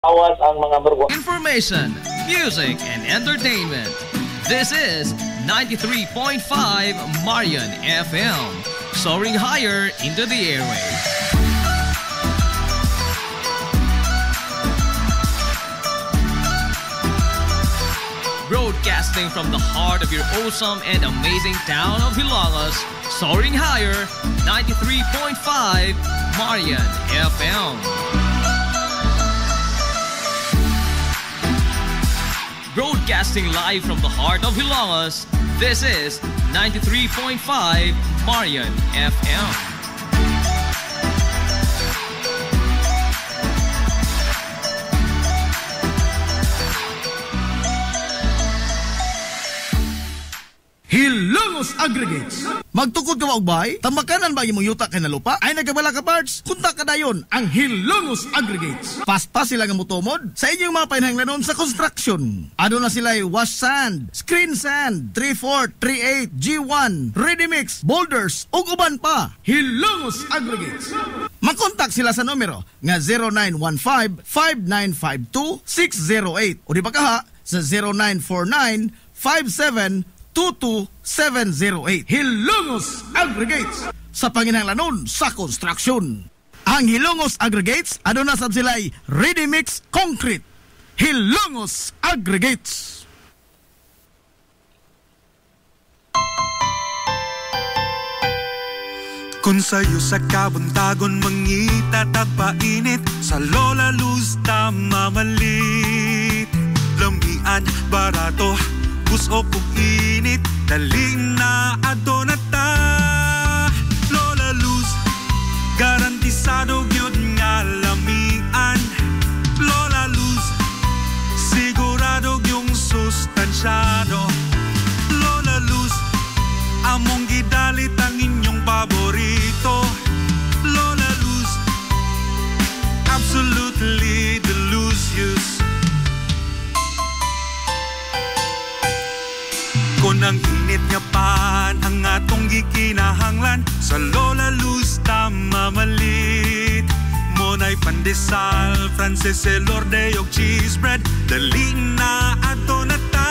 Awas ang mga barko. Information, music, and entertainment. This is 93.5 Marian FM, soaring higher into the airwaves. Broadcasting from the heart of your awesome and amazing town of Hilagas, soaring higher, 93.5 Marian FM. Broadcasting live from the heart of Hilagas, this is 93.5 Marian FM. Hilongos Aggregates. Magtukod ka magbay? Tamakanan ba imong yuta kay nalupa? Ay nagabala ka parts? Kunta ka dayon ang Hilongos Aggregates. Paspas sila nga motomod sa inyong mga painahanglanon sa construction. Ano na sila wash sand, screen sand, 3-4, 3-8, G1, ready mix, boulders, ug uban pa. Hilongos Aggregates. Makontak sila sa numero nga 0915-5952-608 o di ba kaha sa 0949-5722-708. Hilongos Aggregates sa panginahanglanon sa construction. Ang Hilongos Aggregates ano na sab sila'y ready mix concrete. Hilongos Aggregates. Kung sa'yo sa kabuntagon mangita tagpainit, sa Lola Luz mamalit. Lamian, barato, gusto kong init, dali na ato na ta. Lola Luz, garantisado yun nga lamian. Lola Luz, sigurado yung sustansyado. Lola Luz, among gidalit ang inyong paborito. Lola Luz, absolutely delicious. Kung ang init nga pan ang atong gikinahanglan, sa Lola Luz tamamalit. Monay pandesal, Frances Elorde og cheese bread, dali na ato na ta.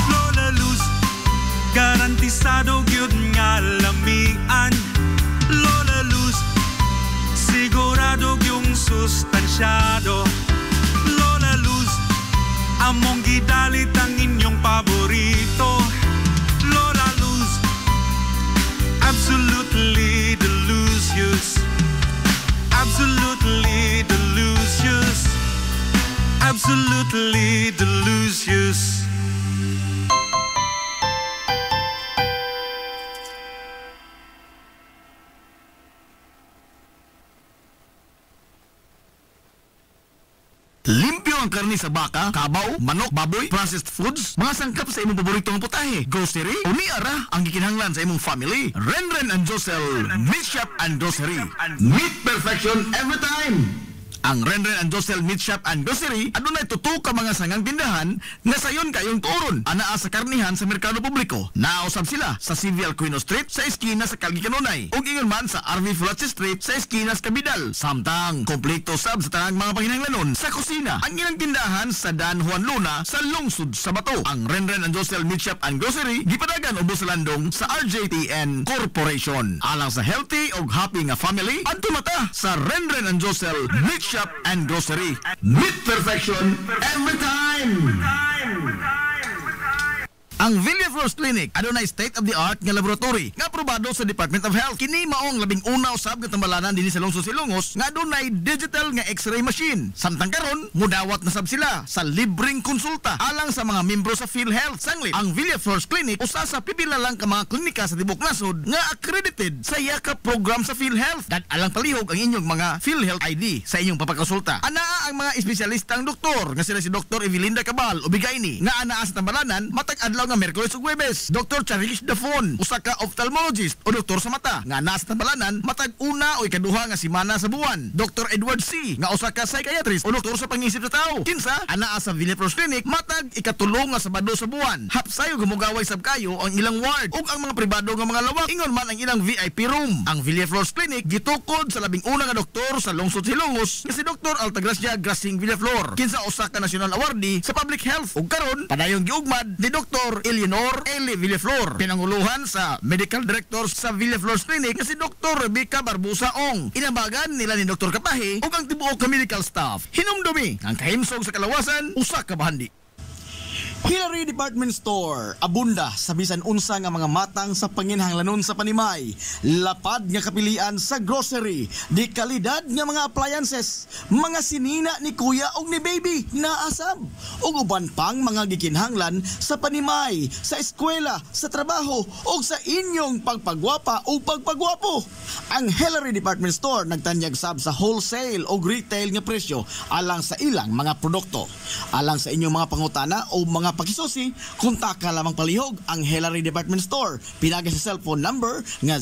Lola Luz, garantisado gyud nga lamian. Lola Luz, sigurado yung sustansyado. Lola Luz, among gidalit ang inyong paborito. Lola Luz, absolutely delicious. Absolutely delicious. Absolutely delicious. Limpyo ang karni sa baka, kabaw, manok, baboy, processed foods, mga sangkap sa imong paboritong putahe, grocery, o niara ang gikinahanglan sa imong family. Renren and Josel, Meat Shop and Grocery. Meat perfection every time! Ang Renren and Josel Meat Shop and Grocery adunay tutok ka mga sangang tindahan nga sayon kayong turon anaa sa karnihan sa merkado publiko. Nausab sila sa Civil Aquino Street sa eskina sa Calgary Canonay ug ingon man sa RV Fulache Street sa eskina sa Cabidal. Samtang kompleto sab sa tanang mga panginahanglanon sa kusina. Ang ilang tindahan sa Dan Juan Luna sa lungsod sa Bato. Ang Renren and Josel Meat Shop and Grocery gipadagan ubos sa landong sa RJTN Corporation. Alang sa healthy ug happy nga family, adto mata sa Renren and Josel Meat Shop and Grocery. Meat perfection every time! Ang Villa First Clinic adunay state-of-the-art nga laboratory nga aprobado sa Department of Health. Kini maong labing una usab nga tambalanan dinhi sa lungsod Silongos nga adunay digital nga X-ray machine. Samtang karon mudawat na sab sila sa libreng konsulta alang sa mga membro sa PhilHealth sanglit. Ang Villa First Clinic usa sa pipila lang ka mga klinika sa tibok nasod nga accredited sa yakap program sa PhilHealth. Dat alang palihog ang inyong mga PhilHealth ID sa inyong papakonsulta. Anaa ang mga espesyalistang doktor nga sila si Dr. Evelinda Cabal o Bigayni nga anaa sa tambalanan matag adlaw nga mga Miyerkules ug Huwebes, Dr. Charish Dafon, usa ka ophthalmologist o doktor sa mata nga naa sa tambalanan matag una o ikaduha nga semana sa buwan. Dr. Edward C. nga usa ka psychiatrist o doktor sa pangisip sa tao. Kinsa anaa sa Villaflores Clinic matag ikatulong nga Sabado sa buwan. Hapsay ug gumugaway sab kayo ang ilang ward ug ang mga pribado nga mga lawak ingon man ang ilang VIP room. Ang Villaflores Clinic gitukod sa labing una nga doktor sa lungsod Silongos nga si Dr. Altagracia Grasing Villaflor. Kinsa usa ka national awardee sa public health ug karon padayong giugmad ni Dr. Eleanor L. Villaflor, pinanguluhan sa medical director sa Villaflores Clinic nga si Dr. Rebecca Barbosa Ong. Inabagan nila ni Dr. Kapahi ug ang tibuok ka medical staff. Hinumdumi ang kahimsog sa kalawasan usa ka bahandi. Hillary Department Store, abunda sa bisan unsa nga mga matang sa panginhanglanon sa panimay, lapad nga kapilian sa grocery, di kalidad nga mga appliances, mga sinina ni kuya og ni baby naasab, ug uban pang mga gikinhanglan sa panimay, sa eskwela, sa trabaho ug sa inyong pagpagwapa o pagpagwapo. Ang Hillary Department Store nagtanyag sab sa wholesale o retail nga presyo alang sa ilang mga produkto. Alang sa inyong mga pangutana o mga pakisusi, kontak ka lamang palihog ang Hillary Department Store. Pinagi sa cellphone number nga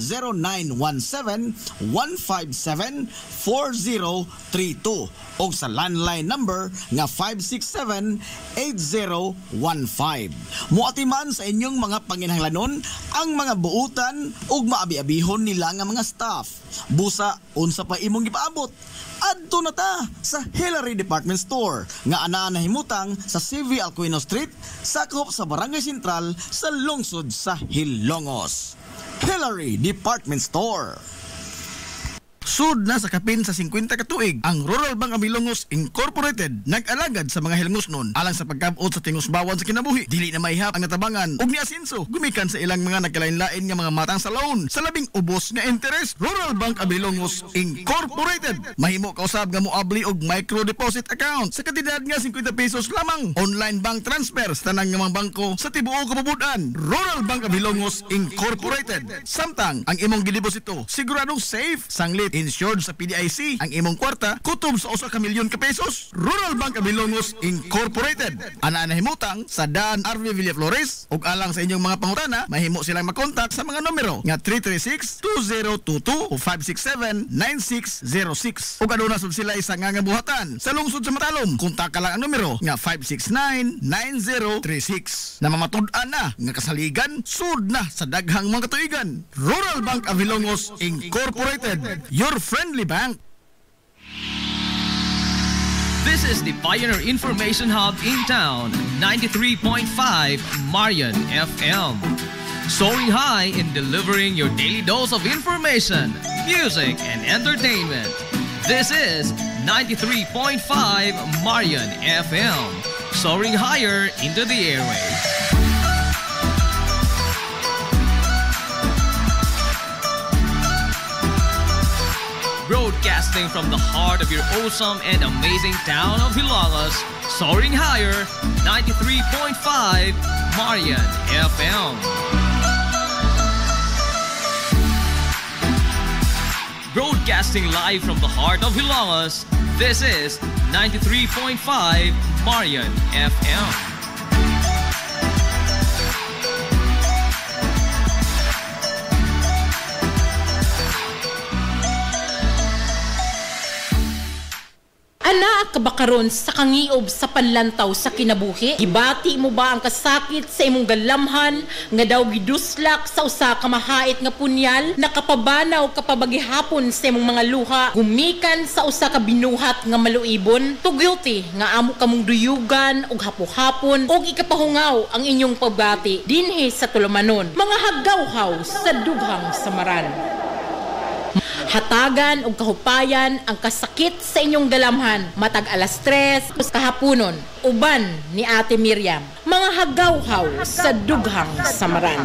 0917-157-4032 o sa landline number nga 567-8015. Muatiman sa inyong mga panginhanglanon ang mga buutan ug maabi-abihon nila nga mga staff. Busa, unsa pa imong gipaabot? Adto na ta sa Hillary Department Store nga anaa nahimutang sa CV Alcuino Street, sakop sa Barangay Sentral sa lungsod sa Hilongos. Hillary Department Store. Sud na sa kapin sa 50 katuig, ang Rural Bank of Ilongos Incorporated nag-alagad sa mga Hilongosnon alang sa pagkabot sa tingusbawan sa kinabuhi. Dili na maihap ang natabangan ug niasinso gumikan sa ilang mga nagkalain-lain nga mga matang sa loan sa labing ubos nga interes. Rural Bank of Ilongos Incorporated mahimo kausab nga moabli og micro deposit account sa kantidad nga 50 pesos lamang. Online bank transfer sa tanang nga mga bangko sa tibuok kabubudan. Rural Bank of Ilongos Incorporated. Samtang ang imong gideposito siguradong safe, sanglit, insured sa PDIC ang imong kwarta kutob sa 1 milyon ka pesos. Rural Bank of Ilongos Incorporated. Ana nahimutang sa Dan RV Villaflores ug alang sa inyong mga pangutana mahimo silang makontak sa mga numero nga 336-2022 o 567-9606 ug aduna sud sila isa nga buhatan sa lungsod sa Matalom. Kontak ka lang ang numero nga 569-9036. Na mamatud-an na nga kasaligan sud na sa daghang mga katuigan. Rural Bank of Ilongos Incorporated, your friendly bank. This is the Pioneer Information Hub in town, 93.5 Marian FM. Soaring high in delivering your daily dose of information, music, and entertainment. This is 93.5 Marian FM. Soaring higher into the airwaves. Broadcasting from the heart of your awesome and amazing town of Hilagas, soaring higher, 93.5 Marian FM. Broadcasting live from the heart of Hilagas, this is 93.5 Marian FM. Ana ka ba karon sa kangiob sa panlantaw sa kinabuhi? Gibati mo ba ang kasakit sa imong galamhan nga daw giduslak sa usa ka mahait nga punyal? Nakapabanaw ka pa bagihapon sa imong mga luha gumikan sa usa ka binuhat nga maluibon? Tugyuti nga amo kamong duyugan og hapo-hapon og ikapahungaw ang inyong pagbati dinhi sa tulumanon. Mga haggawhaw sa dughang samaran. Hatagan og kahupayan ang kasakit sa inyong galamhan matag alas 3 kahaponon uban ni Ate Miriam. Mga haggawhaw sa dughang samaran.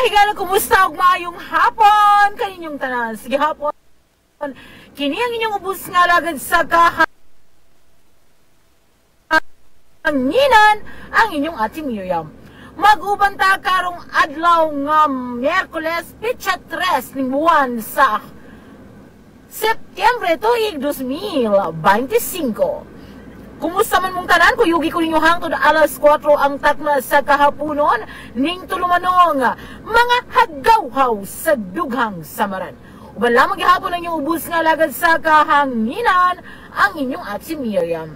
Higala, kumusta og maayong hapon kaninyong tanan? Sige hapon Kini ang inyong ubos nga lagad sa kahanginan ang inyong Ate Miriam. Mag-uban ta karong adlaw nga Miyerkules, pitsa 3 ning buwan sa Setyembre tuig 2025. Kumusta man mong tanan? Kuyugi ko ninyo hangtod alas 4 ang takna sa kahaponon ning tulumanong mga hagawhaw sa dughang samaran. Uban lamang gihapon ang inyong ubos nga lagad sa kahanginan ang inyong Ate Miriam.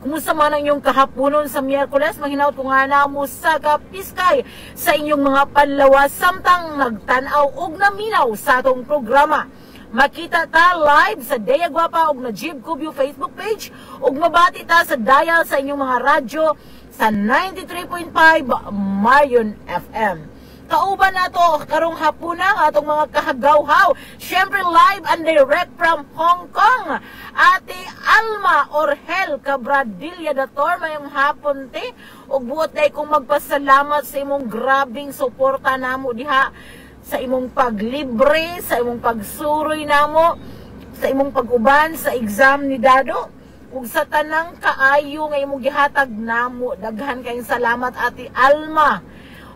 Kumusta man ang inyong kahaponon sa Miyerkules? Maghinaot ko nga na mo sa kapiskay sa inyong mga panlawas samtang nagtanaw og naminaw sa atong programa. Makita ta live sa Daya Guapa og Najib Cubio Facebook page ug mabati ta sa dial sa inyong mga radyo sa 93.5 Marion FM. Kauban nato karong hapuna atong mga kahagawhaw. Syempre live and direct from Hong Kong. Ate Alma Orhel Cabradilla Dator mayong hapon te ug buot day kong magpasalamat sa imong grabing suporta namo diha sa imong paglibre, sa imong pagsuroy namo, sa imong pag-uban sa exam ni Dado, ug sa tanang kaayo nga imong gihatag namo. Daghan kayong salamat Ate Alma.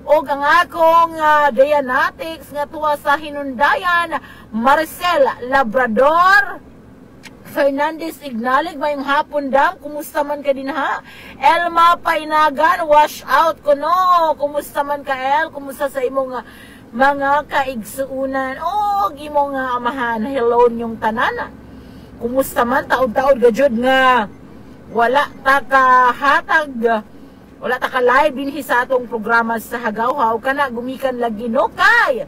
Og ang akong Dianatics nga tuwa sa hinundayan, Marcel Labrador Fernandez Ignalig, mayong hapon dam, kumusta man ka din ha? Elma Painagan, wash out ko no, kumusta man ka El, kumusta sa imong mga kaigsuunan o gimo nga amahan, hello nyong tanan. Kumusta man taod-taod gajud nga wala ta kahatag, wala ta ka live dinhi sa atong programa sa Hagawhaw kana gumikan lagi no kay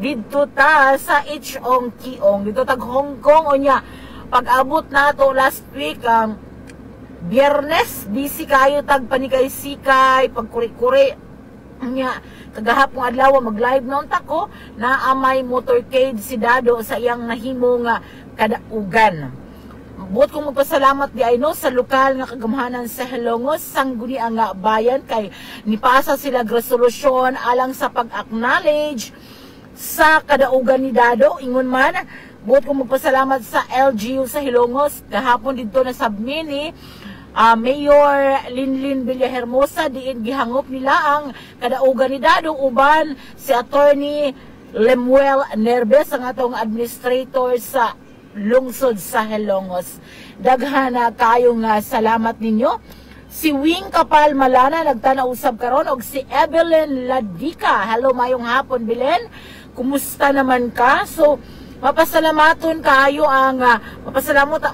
didto ta sa Ichong Kiong dito tag Hong Kong unya. Pag-abot nato last week Biyernes busy kayo tag panikay-sikay pagkuri-kuri nya. Kagahapong adlaw mag-live noon tako na amay motorcade si Dado sa iyang nahimong kadaugan. Buot kong magpasalamat di ay no sa lokal nga kagamhanan sa Helongos sangguni ang bayan kay nipasa sila resolusyon alang sa pag-acknowledge sa kadaugan ni Dado. Ingon man, buot kong magpasalamat sa LGU sa Helongos kahapon dito na submini Mayor Linlin Villahermosa diin gihangop nila ang kadaugan ni Dado uban si Attorney Lemuel Nerves ang atong administrator sa lungsod sa Helongos. Daghana kayo nga salamat ninyo. Si Wing Kapal Malana nagtanausab karon og si Evelyn Ladika. Hello mayong hapon Belen. Kumusta naman ka? So mapasalamaton kayo ang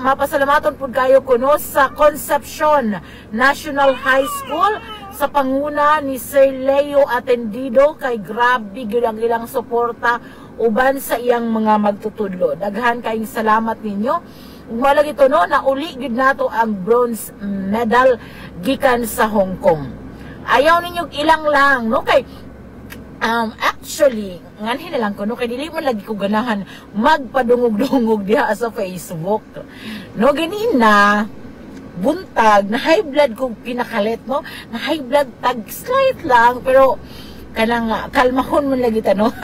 mapasalamaton pud kayo kuno sa Concepcion National High School sa panguna ni Sir Leo Atendido kay grabe gyud ang ilang suporta uban sa iyang mga magtutudlo. Daghan kayong salamat ninyo. Ug wala gito no nauli gyud nato ang bronze medal gikan sa Hong Kong. Ayaw ninyo ilang lang no kay actually, nganhin na lang ko, no, kaya dili mo lagi ko ganahan magpadungog-dungog diha sa Facebook. No, ganina, buntag, na high blood ko pinakalit, no? Na high blood tag slight lang, pero kanang kalmahon mo lagi ta, no?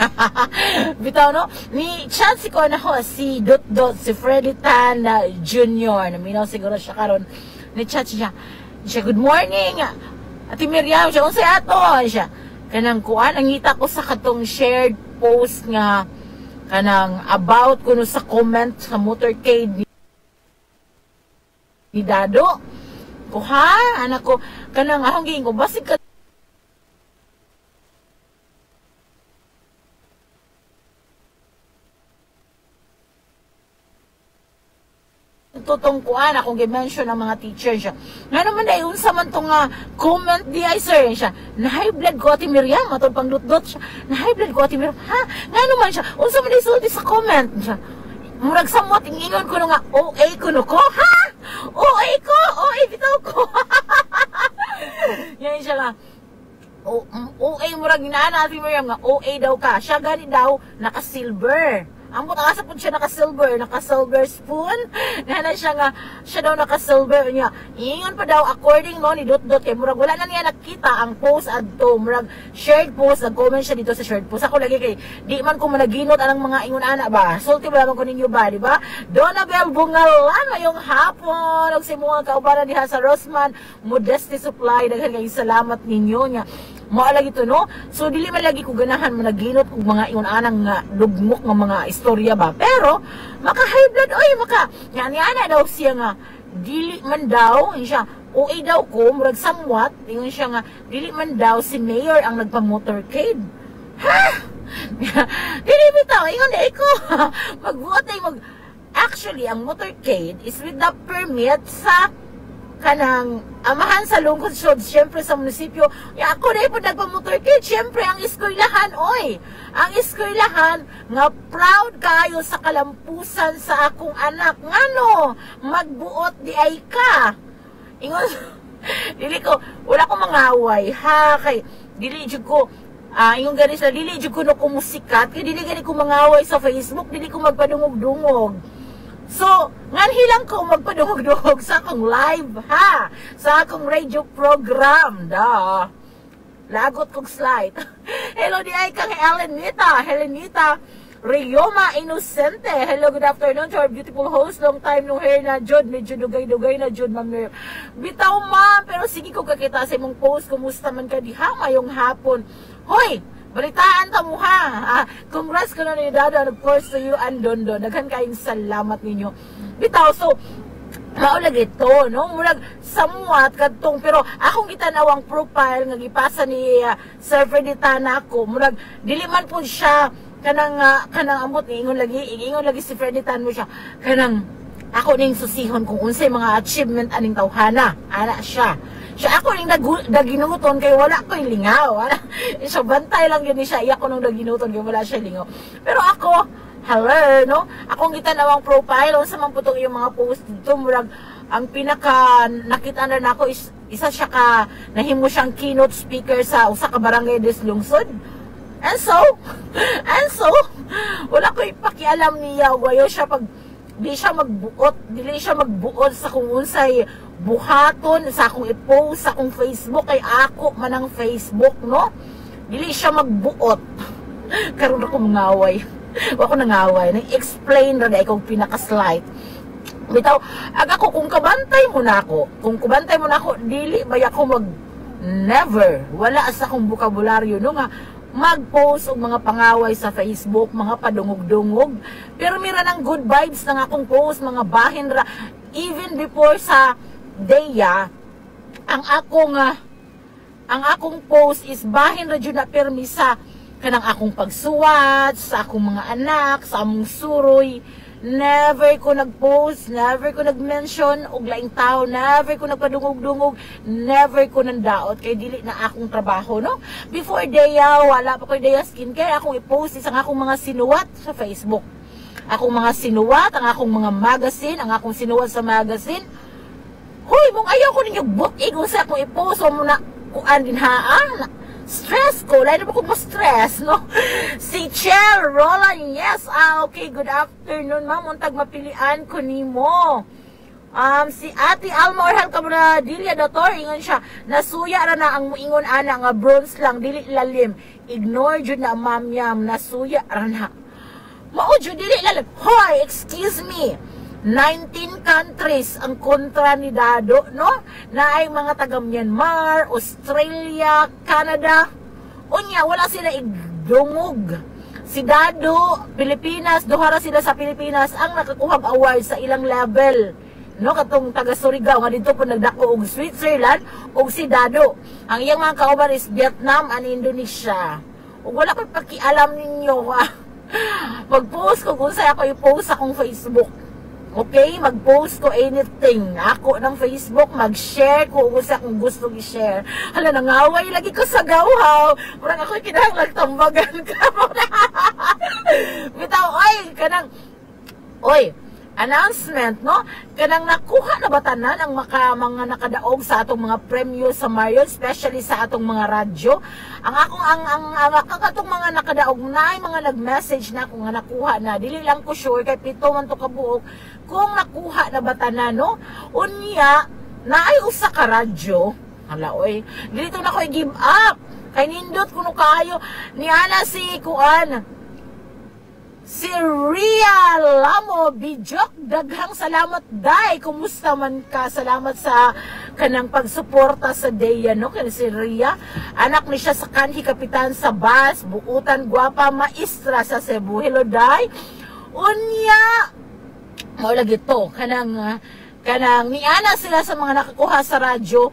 Bitaw, no? Ni chance ko na ho, si Dot, si Freddy Tan Jr. Naminaw siguro siya karon. Ni chat siya, good morning, Ate Miriam, siya, unsay ato, siya. Kanang kuan nangita ko sa katong shared post nga kanang about kuno sa comment sa motorcade ni Dado. Kuha anak ko kanang ahong giing ko basig ka tutong kuan akong gi-mention ng mga teacher siya. Nga naman dahil unsa man tong comment di ay sir siya. Na high blood ko Ate Miriam, matod pang dot siya. Na high blood ko Ate Miriam. Ha? Nga naman siya. Unsa man isulti sa comment siya. Murag samot ingon ko nga OA kuno ko. Ha? OA ko, OA bitaw ko. Yan siya nga. OA murag inaana Ate Miriam nga OA daw ka. Siya gani daw naka-silver Ambot asa po siya naka-silver spoon. Nana siya nga, siya daw naka-silver niya. Ingon pa daw, according no, ni Dot, kay murag wala na niya nakita ang post adto, murag shared post, nag-comment siya dito sa shared post. Ako lagi kay, di man ko managinot anang mga ingon ana ba? Sulti ba naman ko ninyo ba, di ba? Donabel Bungalan, ngayong hapon, og si mga kaubanan diha sa Rosman, Modesty Supply, daghan kay salamat ninyo niya. Maalagi to no, so dili man lagi ko ganahan managinot og mga ingon anang nga lugmok nga mga istorya ba, pero maka high blood oy maka yan daw siya nga dili man daw siya OA daw ko murag somewhat ingon siya nga dili man daw si mayor ang nagpa-motorcade. Ha? Dili bitaw ingon di ko magbuot ay actually ang motorcade is with the permit sa kanang amahan sa lungkod siyempre sa munisipyo. Ya ako na po nagpa-motorcade, siyempre ang eskwelahan oy. Ang eskwelahan nga proud kayo sa kalampusan sa akong anak. Ngano magbuot di ay ka. Ingon dili ko wala ko mangaway ha kay dili jud ko yung ganis na dili jud ko no kumusikat kay dili gani ko mangaway sa Facebook, dili ko magpadungog-dungog. So, nganhilang ko magpadungog-dungog sa akong live, ha? Sa akong radio program, da. Lagot kong slide. Hello, di ay kang Helenita Rioma Inocente. Hello, good afternoon to our beautiful host. Long time no hair na, Jod. Medyo dugay-dugay na, Jod, ma'am. Bitaw, ma'am. Pero sige ko kakita sa imong post. Kumusta man ka diha ngayong hapon. Hoy! Balitaan ta mo ha. Congrats ko na ni Dado and of course to you and Dondo. Daghan kayong salamat ninyo. Bitaw, so maulag ito, no? Murag somewhat kadtong pero akong gitanawang profile nga gipasa ni Sir Freditana ko. Murag dili man po siya kanang ambot ingon lagi si Freditan mo siya. Kanang ako ning susihon kung unsay mga achievement aning tawhana. Ana siya. Siya ako ning daginuton kay wala ko yung lingaw. Siya bantay lang yun siya. Iya ko nung daginuton kay wala siya lingaw. Pero ako, hello, no? Akong gitanawang profile sa mga putong yung mga post dito. Murag, ang pinaka nakita na nako is isa siya ka nahimo siyang keynote speaker sa usa ka barangay des lungsod. And so, wala ko ipakialam niya. Wayo siya pag dili siya magbuot sa kung unsay buhaton sa akong i-post sa akong Facebook kay ako manang Facebook, no? Dili siya magbuot. Karon ako mangaway. Ako nangaway, nang-explain ra dai kog pinaka-slide. Bitaw, ako kung kabantay mo na ako, dili ba ako never wala sa akong bokabularyo no nga mag-post og mga pangaway sa Facebook, mga padungog-dungog. Pero mira ng good vibes ng akong post, mga bahin ra. Even before sa Deya, ang akong post is bahin ra jud na permisa kanang akong pagsuwat sa akong mga anak, sa among suroy. Never ko nag-post, never ko nag-mention og laing tao, never ko nagpadungog-dungog, never ko nandaot kay dili na akong trabaho, no? Before Deya, wala pa ko Deya Skincare, akong i-post isang akong mga sinuwat sa Facebook. Akong mga sinuwat, ang akong mga magazine, ang akong sinuwat sa magazine. Hoy, mong ayaw ko ninyo butig sa akong i-post mo na kuan din ha, stress ko, lahat naman ko ma-stress, no? Si Chel Roland, yes, okay, good afternoon, ma'am, untag mapilian ko nimo. Si Ate Alma Orhel Cabra Dilia Doctor, ingon siya, nasuya ra na ang muingon ana nga bronze lang, dili lalim. Ignore jud na ma'am yam, nasuya ra na. Mao jud dili lalim. Hoy, excuse me. 19 countries ang kontra ni Dado, no? Na ay mga taga Myanmar, Australia, Canada. Unya, wala sila igdungog. Si Dado, Pilipinas, duhara sila sa Pilipinas ang nakakuhag award sa ilang level. No, katong taga Surigao nga dito po nagdako og Switzerland og si Dado. Ang iyang mga kauban is Vietnam and Indonesia. Ug wala ko pakialam ninyo ha. Mag-post ko kung saan ako i-post sa akong Facebook. Okay, mag-post ko anything. Ako ng Facebook, mag-share ko kung gusto i-share. Hala, nangaway lagi ko sa gawhaw. Murang ako'y kinahanglang tambagan ka. Bitaw, oy, kanang, oy, announcement, no? Kanang nakuha na ba tanan ang mga nakadaog sa atong mga premyo sa Marion, especially sa atong mga radyo. Ang atong mga nakadaog na mga nag-message na kung nakuha na. Dili lang ko sure kay pito man to kabuok kung nakuha na ba tanan, no? Unya naay usa ka radyo. Hala oy, dito na ko i-give up. Kay nindot kuno kaayo ni ana si kuan. Si Ria Lamo Bijok, daghang salamat day. Kumusta man ka? Salamat sa kanang pagsuporta sa Deya, no? Kaya si Ria, anak ni siya sa kanhi kapitan sa bus, buutan gwapa maestra sa Cebu. Hello day. Unya, mo lagi to kanang niana sila sa mga nakakuha sa radyo.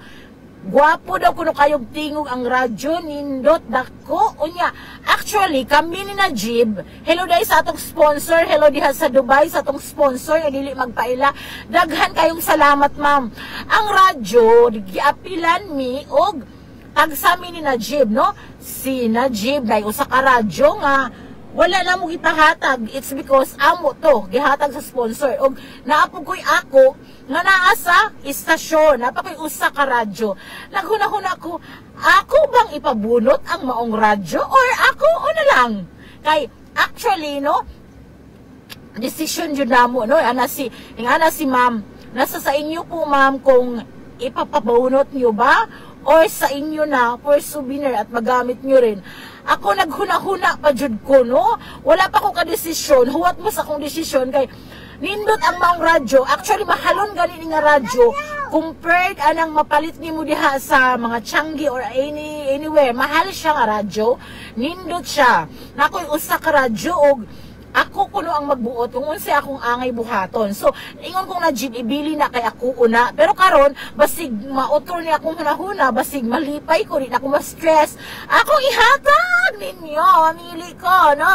Gwapo daw kuno kayog tingog ang radyo nindot dako. Unya, actually kami ni Najib, hello dai sa atong sponsor, hello diha sa Dubai sa atong sponsor nga dili magpaila. Daghan kayong salamat ma'am. Ang radyo giapilan mi og tagsami ni Najib, no? Si Najib dai usa ka radyo nga wala na mo gipahatag. It's because amo to gihatag sa sponsor og naapog koy ako nga naa sa istasyon, napakoy usa ka radyo. Naghuna-huna ko, ako bang ipabunot ang maong radyo or ako o na lang? Kay actually, no, decision jud namo, no, ana si ma'am, nasa sa inyo po ma'am kung ipapabunot niyo ba or sa inyo na for souvenir at magamit niyo rin. Ako naghuna-huna pa jud ko, no, wala pa ko ka desisyon. Huwat mo sa akong desisyon kay nindot ang maong radyo. Actually, mahalon gani nga radyo compared anang mapalit nimo diha sa mga Changi or anywhere. Mahal siya nga radyo. Nindot siya. Nakoy usa ka radyo og ako kuno ang magbuot kung unsa akong angay buhaton. So, ingon kong Najib ibili na kay ako una. Pero karon basig mautro ni akong hunahuna, basig malipay ko, di na ako ma-stress. Akong ihatag ninyo, mamili ko, no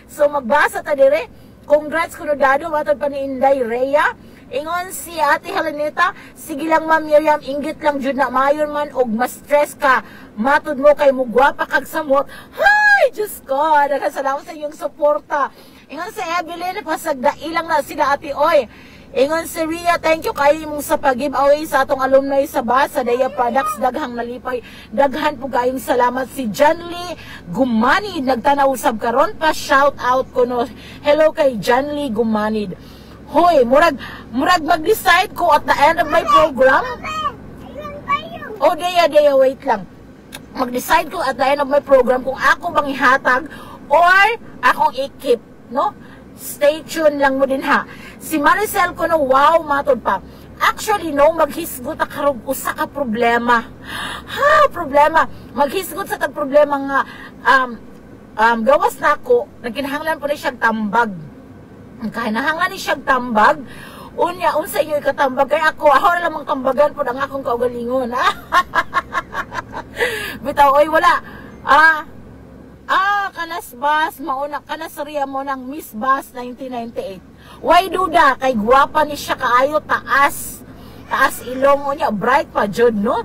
So, magbasa ta dire. Congrats kuno dado matod pa ni Inday Rhea. Ingon si Ate Helenita, sige lang Ma'am Miriam, inggit lang jud na mayon man og ma-stress ka. Matod mo kay mo gwapa kag samot. Hay, Diyos ko, nagkasalamat sa iyong suporta. Ingon si Evelyn, pasagdailang na sila Ate Oy. Ingon si Ria, thank you kayo mong sa pag-giveaway sa atong alumni sa bus, sa Deya Products, daghang nalipay. Daghan po kayong salamat. Si John Lee Gumanid, nagtanaw-usab karon pa, shout out ko no. Hello kay John Lee Gumanid. Hoy, murag mag-decide ko at the end of my program. Oh, Deya, wait lang. Mag-decide ko at the end of my program kung ako bang ihatag or akong i-keep, no? Stay tuned lang mo din ha. Si Maricel ko no, wow, matod pa. Actually, no, maghisgot karog usa ka problema. Problema. Maghisgot sa tag problema nga gawas na ako, nagkinahanglan po na siyang tambag. Kinahanglan ni siyang tambag. Unya, unsa inyo ikatambag kay ako na lamang tambagan po ang akong kaugalingon. Bitaw, oy, wala. Kanas Bas, mauna kanas riya mo ng Miss Bas 1998. Why duda kay gwapa ni siya kaayo, taas ilong niya, bright pa jud, no?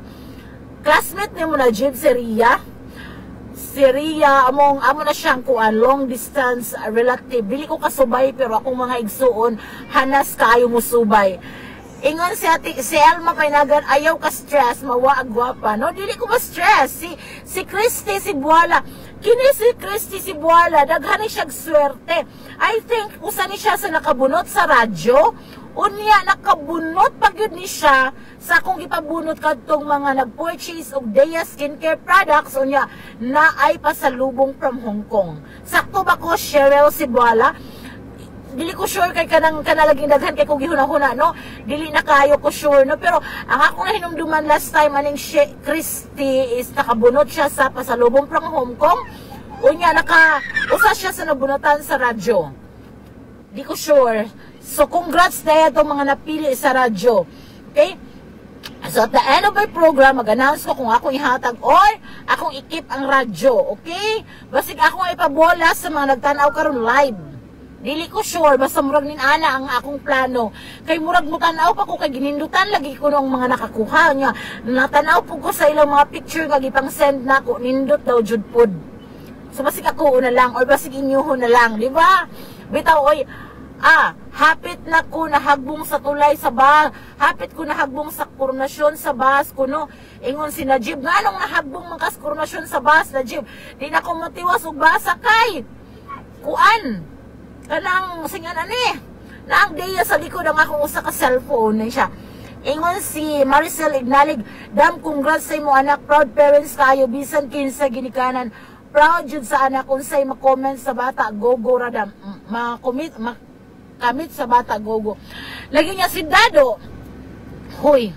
Classmate ni mo na jud si Ria. Si Ria amo na siyang kuan long distance relative. Dili ko kasubay pero akong mga igsuon hanas kaayo mo subay. Ingon si Elma Painagan, ayaw ka stress, mawa ang gwapa. No, dili ko ma-stress. Si Christy si Buala. Kini si Christy si Buala, daghan siya swerte. I think usa ni siya sa nakabunot sa radyo. Unya nakabunot pag yun ni siya sa akong ipabunot kadtong mga nag-purchase og Deya skincare products. Unya naay pasalubong from Hong Kong. Sakto ba ko, Cheryl si Buala? Dili ko sure kay kanalaging daghan kay kung gihuna-huna, no? Dili na kayo ko sure, no? Pero ang akong nahinumduman last time aning Christy is nakabunot siya sa pasalubong from Hong Kong. Unya usa siya sa nabunutan sa radyo. Di ko sure. So congrats na itong mga napili sa radyo. Okay? So at the end of my program, mag-announce ko kung akong ihatag or akong ikip ang radyo. Okay? Basig akong ipabola sa mga nagtanaw karon live. Dili ko sure, basta murag nin ana ang akong plano. Kay murag mo tanaw pa ko kay ginindutan lagi ko ng mga nakakuha niya. Natanaw po ko sa ilang mga picture nga gipang send nako, nindot daw jud pod. So basig ako una lang or basig inyo na lang, di ba? Bitaw oy, hapit na ko nahagbong sa tulay sa bas, hapit ko nahagbong sa koronasyon sa bas kuno. Ingon si Najib, nga anong nahagbong mangkas koronasyon sa bas, Najib? Di na ko matiwas og basa kay kuan. Kanang singan ani. Naang deya sa likod ang akong usa ka cellphone siya. Ingon si Maricel Ignalig, dam congrats sa imo anak, proud parents kayo bisan kinsa ginikanan. Proud jud sa anak unsay ma-comment sa bata, gogo radam. Kamit sa bata, gogo. Lagi niya si Dado. Hoy.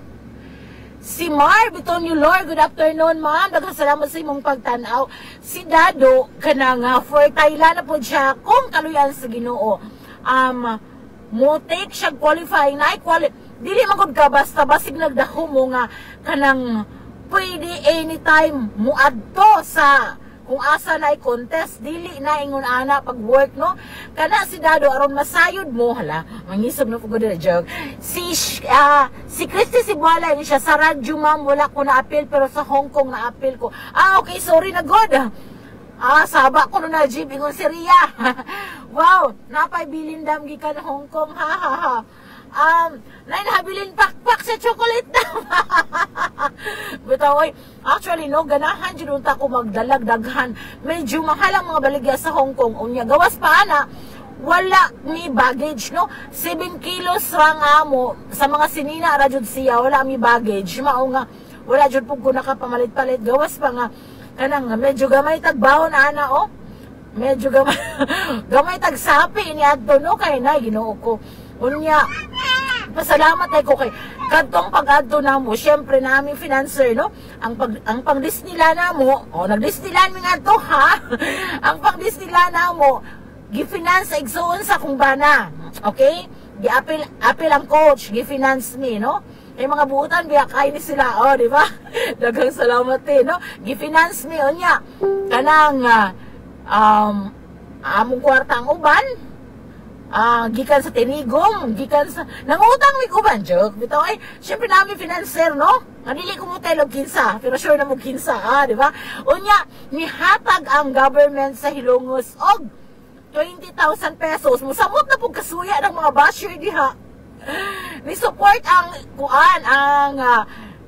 Si Mar Bitonio Lord, good afternoon ma'am. Daghang sa imong pagtanaw. Si Dado kanang for Thailand na po siya kung kaluyan sa Ginoo. Mo take siya qualifying na dili man gud ka basta basig nagdaho mo nga kanang pwede anytime mo adto sa kung asa na i-contest, dili na ingon ana pag work, no? Kana si Dado aron masayod mo, hala, mangisog na po ko na joke. Si Christy Sibuala, siya sa radyo ma'am, wala ko na-appeal, pero sa Hong Kong na-appeal ko. Okay, sorry na God. Saba ko na Jib, ingon si Ria. Wow, napay bilindam gikan Hong Kong, ha ha ha. Nay nahabilin pakpak sa chocolate na. Bitaw, actually no, ganahan dyan unta ko magdalag-daghan. Medyo mahal ang mga baligya sa Hong Kong. Unya, gawas pa ana, wala mi baggage, no? 7 kilos rang amo, sa mga sinina, rajud siya, wala mi baggage. Mao nga, wala dyan po ko nakapamalit-palit. Gawas pa nga, kanang medyo gamay tagbawon ana, oh. Medyo gamay, gamay tagsapi, iniadto, no? Kaya na, ginoo ko. Unya, pasalamat ay ko kay kadtong pag-adto na mo, syempre namin financer, no? Ang pang-Disneyland na mo, nag-Disneyland mi nga to, ha? Ang pang-Disneyland na mo, gi-finance igsoon sa kung bana, okay? Gi-apil ang coach, gi-finance mi, no? Ay mga buutan, biya kain ni sila, di ba? Dagang salamat no? Gi-finance mi, unya, kanang, among kwarta ang uban, gikan sa tinigom, gikan sa nangutang mi uban joke bitaw ay syempre namin financer, no? Nadili ko mo tayo kinsa, pero sure na mo kinsa, di ba? Unya nihatag ang government sa Hilongos og 20,000 pesos. Musamot na pug kasuya ng mga basher diha. Ni support ang kuan ang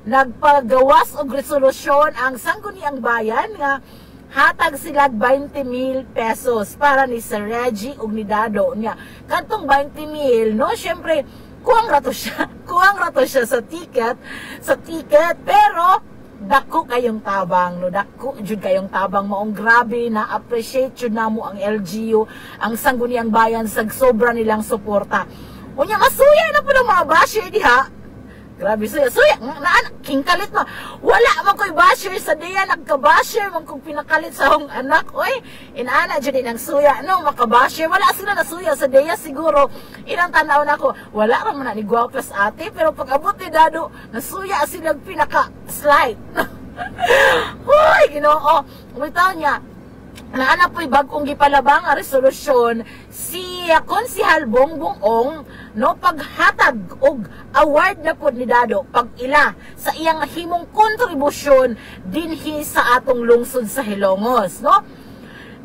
nagpagawas og resolusyon ang sangguniang bayan nga hatag sila 20,000 pesos para ni Sir Reggie ug ni Dado niya. Kantong 20,000, no? Syempre, kuwang rato siya sa ticket, pero dako kayong tabang, no? Dako jud kayong tabang, maong grabe na appreciate jud namo ang LGU, ang sangguniang bayan sa sobra nilang suporta. Unya masuya na po ng mga basher diha. Grabe, suya, kingkalit mo. Wala man ko'y basher sa diya, nagka-basher man kong pinakalit sa akong anak. Oy, inaana dyan din ang suya, no, makabasher. Wala sila na suya sa diya, siguro. Ilang tanaw na ko, wala naman na ni Guaplas ate, pero pag abot ni Dado, nasuya silang pinaka-slide. Hoy, Ginoo, umitaw niya, naana po'y bagong gipalabang ang resolusyon si Konsihal Bongbong Ong, no, paghatag og award na po ni Dado pag ila sa iyang himong kontribusyon dinhi sa atong lungsod sa Hilongos, no?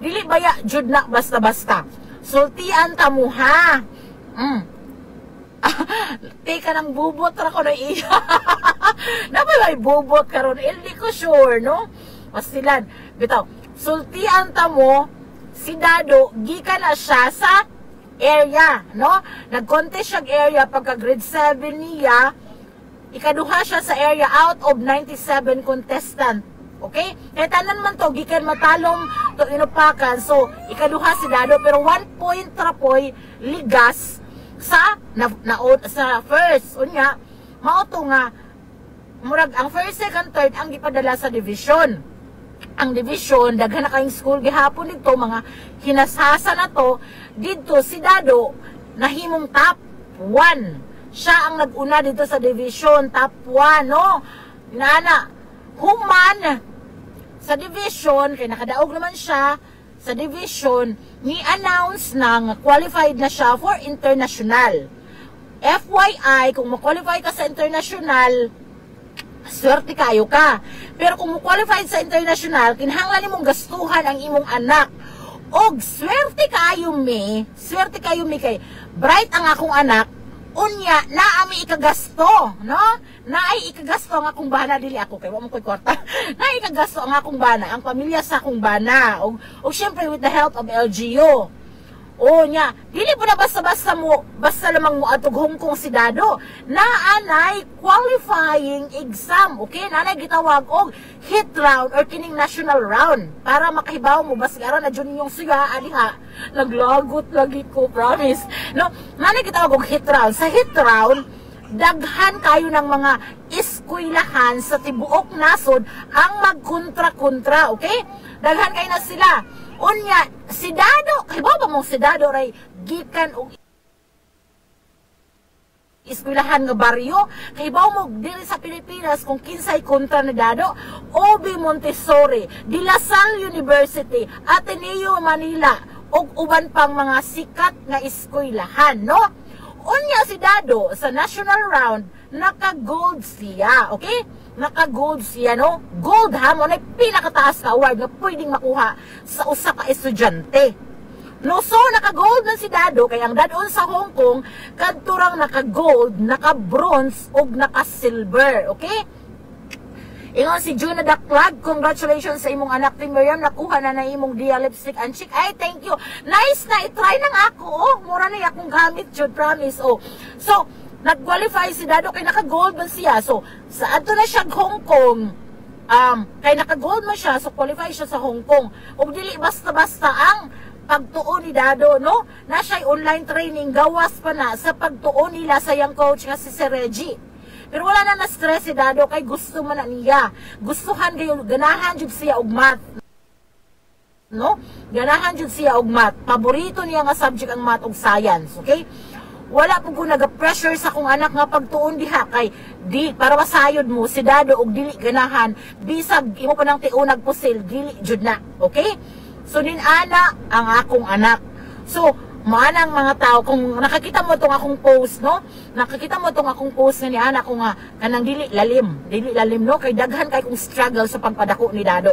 Dili baya jud na basta-basta. Sultian ta mo, ha. Teka nang bubot ra ko na iya. Napay bubot karon, hindi ko sure, no? Pastilan, bitaw. Sultian ta mo, si Dado, gikan na siya sa area, no? Nag-contest siya area pagka grade 7 niya, ikaduha siya sa area out of 97 contestant. Okay? Kaya tanan man to, gikan matalong to inupakan. So, ikaduha si Dado, pero 1 point trapoy ligas sa sa first. Unya, mauto nga, murag, ang first, second, third, ang gipadala sa division. Ang division, daghan na kayong school gihapon dito, mga hinasasa na to, dito si Dado nahimong top 1. Siya ang nag-una dito sa division, top 1, no? Nana, human sa division, kaya nakadaog naman siya sa division, ni-announce na qualified na siya for international. FYI, kung ma-qualify ka sa international, swerte kayo ka. Pero kung mo-qualified sa international, kinahanglan nimong gastuhan ang imong anak Og swerte kayo mi kay bright ang akong anak, unya naami ikagasto, no? Naay ikagasto ang akong bana, dili ako kay wa mo koy kwarta. Naay ikagasto ang akong bana, ang pamilya sa akong bana, og syempre with the help of LGU. O nya, dili po na basta-basta lamang mo atog Hong Kong si Dado. Naanay qualifying exam, okay? Naanay gitawag og hit round or kining national round para makahibaw mo basta aron na jud yung suya aliha. Naglagot lagi ko, promise. No, naanay gitawag og hit round. Sa hit round, daghan kayo ng mga eskwelahan sa tibuok nasod ang magkontra-kontra, okay? Daghan kayo na sila. Unya, si Dado, kay ba mong si Dado ray gikan og eskwelahan nga baryo, kay ba mo diri sa Pilipinas kung kinsay kontra ni Dado, Obi Montessori, De La Salle University, Ateneo Manila, ug uban pang mga sikat nga eskwelahan, no? Unya si Dado sa national round naka-gold siya, okay? Naka-gold siya, no? Gold ha, mo na pinakataas na award na pwedeng makuha sa usa ka estudyante. No, so naka-gold na si Dado, kaya ang dadon sa Hong Kong, kadturang naka-gold, naka-bronze, ug naka-silver, okay? Ingon si Juna Daklag, congratulations sa imong anak ni Miriam, nakuha na imong Dia lipstick and chick. Ay, thank you. Nice na, i-try nang ako, oh. Mura na akong gamit, Jud, promise, oh. So, nag-qualify si Dado kay naka-gold man siya. So, sa ato na siya Hong Kong, kay naka-gold man siya, so qualify siya sa Hong Kong. Ug dili basta-basta ang pagtuon ni Dado, no? Na siya'y online training, gawas pa na sa pagtuon nila sa yang coach nga si Sir Reggie. Pero wala na na-stress si Dado kay gusto man na niya. Gustuhan kayo, ganahan jud siya og math. No? Ganahan jud siya og math. Paborito niya nga subject ang math ug science, okay? Wala po ko naga-pressure sa kong anak nga pagtuon diha kay di para masayod mo si Dado og dili ganahan bisag imo pa nang tiunag pusil dili jud na, okay? So ana ang akong anak. So maanang mga tao kung nakakita mo tong akong post, no? Nakakita mo tong akong post nga ni anak ko nga kanang dili lalim, no? Kay daghan kay kong struggle sa pagpadako ni Dado.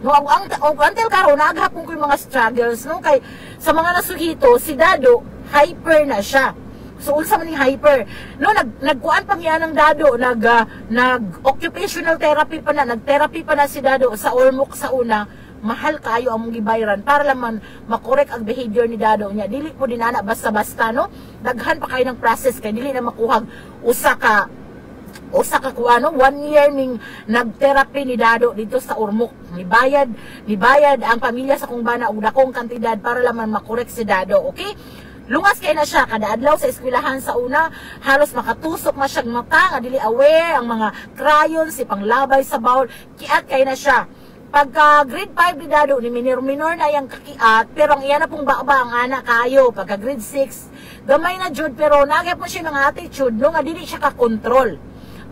No, until karon naghapon ko yung mga struggles, no? Kay sa mga nasuhito si Dado hyper na siya. So unsa man ning hyper, no, nagkuan pa niya ng Dado, nag-occupational therapy pa na, nag-therapy pa na si Dado sa Ormoc sa una. Mahal kayo ang mong gibayran para laman makorek ang behavior ni Dado niya. Dili po din ana basta-basta, no? Daghan pa kayo ng process kay dili na makuhag usa ka kuano 1 year ning nag-therapy ni Dado dito sa Ormoc. Nibayad ang pamilya sa kong bana og dakong kantidad para laman makorek si Dado, okay? Lungas kay na siya kada adlaw sa eskwelahan sa una, halos makatusok na siyang mata, nga dili aware ang mga crayons, si panglabay sa bowl, kiat kay na siya. Pagka grade 5 ni Dado, ni minor na yung kakiat, pero ang iyan na pong baba ang anak kayo. Pagka grade 6, gamay na jud, pero nagyap mo siya mga attitude, no, nga dili siya ka-control.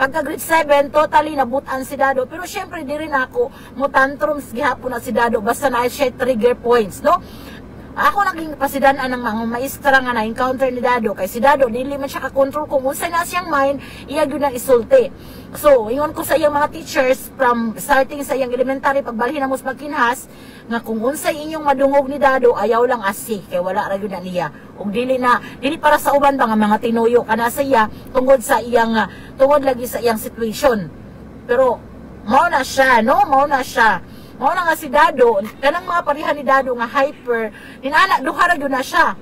Pagka grade 7, totally nabutan si Dado, pero syempre di rin ako mo tantrums gihapon na si Dado, basta na siya trigger points, no? Ako naging pasidanan ng mga maestra nga na-encounter ni Dado. Kay si Dado, dili man siya ka-control kung unsay na siyang mind, iya yun ang isulti. So, ingon ko sa iyang mga teachers, from starting sa iyang elementary, pagbalhin na mos magkinhas, nga kung unsay inyong madungog ni Dado, ayaw lang asi, kay wala ra yun na niya. Ug dili para sa uban ba nga mga tinuyo kana sa iya, tungod lagi sa iyang situation. Pero, mao na siya, no? Mao na nga si Dado, kanang mga parihan ni Dado nga hyper, ninana, duha ra yun na siya.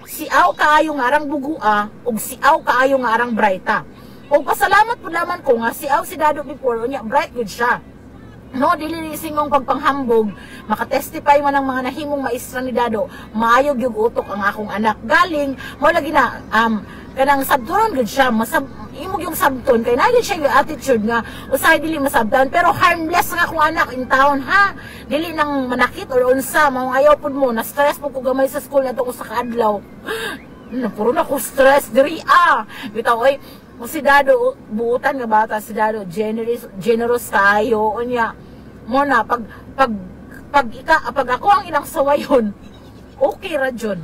Siaw kaayo nga arang bugua, ug siaw kaayo nga arang brighta. Ug pasalamat po naman ko nga siaw si Dado before, unya bright good siya. No, dili singong pagpanghambog, makatestify man ang mga nahimong maestra ni Dado, maayog yung utok ang akong anak. Galing, mo lagi na, kanang sabturon gud siya, imog yung sabton, kay na siya yung attitude nga, usahay dili masabtan, pero harmless nga akong anak in town, ha? Dili nang manakit or unsa, mga ayaw po mo, na-stress po ko gamay sa school na ito sa kaadlaw. Puro na ko stress, diri bitaw, oy, si Dado, buutan nga bata, si Dado, generous tayo, unya, mo na, pag ako ang ilang sawayon, okay ra dyon.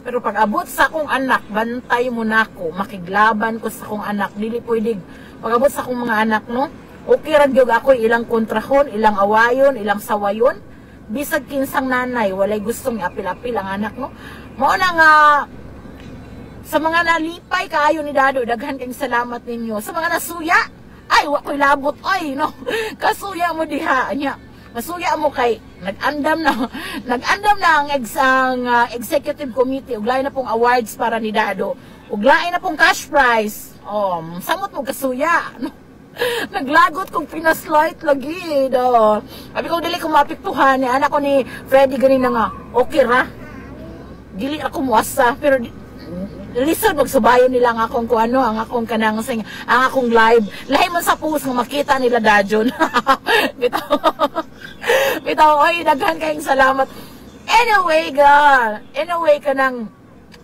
Pero pag abot sa akong anak, bantay mo na ako, makiglaban ko sa akong anak, dili pwede, pag abot sa akong mga anak, no, okay ra gyud ako ilang kontrahon, ilang awayon, ilang sawayon, bisag kinsang nanay walay gustong apil-apil ang anak, no? Mao na nga sa mga nalipay kaayo ni Dado, daghan kayong salamat ninyo. Sa mga nasuya, ay wa ko'y labot ay, no? Kasuya mo diha nya. Masuya mo kay nag-andam na ang executive committee, uglay na pong awards para ni Dado. Uglay na pong cash prize. Samot mo kasuya, no? Naglagot kong pinaslight lagi, do. Sabi ko, dili ko mapiktuhan ni anak ko ni Freddy ganina nga, okay ra. Dili ako muasa, pero lisod magsubayon nila ang akong kuano, ang akong kanang sing, ang akong live. Lahi man sa post nga makita nila Dajon. Bitaw, oy, daghan kayong salamat. Anyway, kanang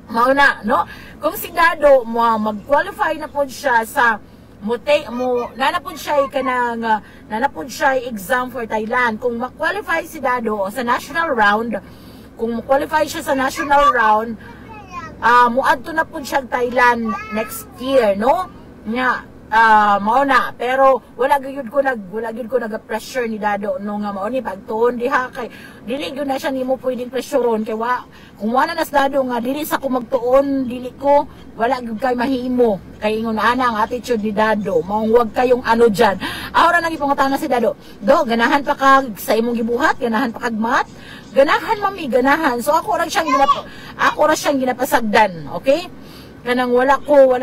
mauna, no? Kung si Dado mag-qualify na po siya sa nanapod siya exam for Thailand. Kung mag-qualify si Dado sa national round, muadto na po siya Thailand next year, no? Nya mao na, pero wala gyud ko nag-pressure ni Dado no nga mao ni pagtuon diha kay dili gyud na siya nimo pwedeng pressureon kay kung wala na sa Dado nga dili sa ko magtuon, dili ko wala gyud kay mahimo kay ingon ana ang attitude ni Dado, mao wag kayong ano diyan. Ahora nang ipangutana si Dado, do ganahan pa kag sa imong gibuhat, ganahan pa kag math, ganahan mami, ganahan. So ako ra siyang ginapasagdan, okay? Kanang wala ko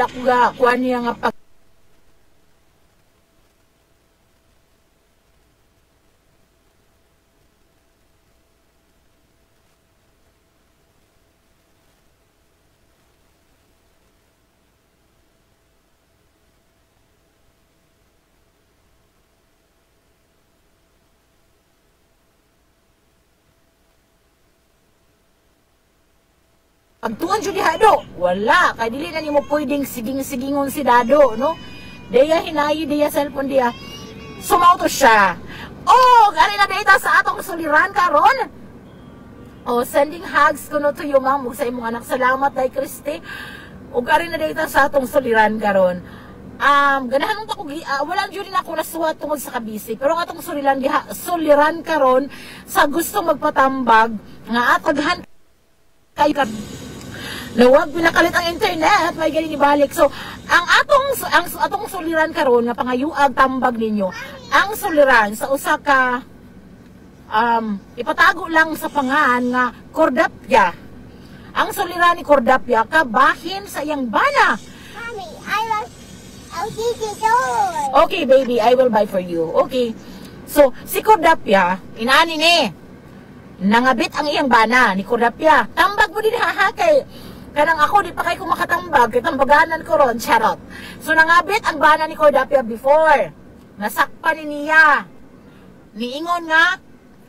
kuan niya nga pagtuon jud ni Dado, wala kay dili na nimo pwedeng siging-sigingon si Dado, no? Deya hinayi, deya cellphone diya. Sumauto siya. Gani na data sa atong suliran karon. Sending hugs kuno to you ma'am, sa imong anak. Salamat day Christy. Gani na data sa atong suliran karon. Ganahan ta ko wala jud na ako nasuwat tungod sa kabisi, pero ang atong suliran karon sa gusto magpatambag nga ataghan kayo na wag pinakalit ang internet, may galing ibalik. So, ang atong suliran karon nga pangayuag tambag ninyo, ang suliran sa usa ka ipatago lang sa pangan nga Cordapia. Ang suliran ni Cordapia kabahin sa iyang bana. Mommy, I'll give you those. Okay, baby, I will buy for you. Okay. So, si Cordapia, inani ni nangabit ang iyang bana ni Cordapia. Tambag mo din kay kanang ako di pa kay ko makatambag kay tambaganan ko ron, charot. So nangabit ang bana ni Cordapia before. Nasakpan ni niya. Niingon nga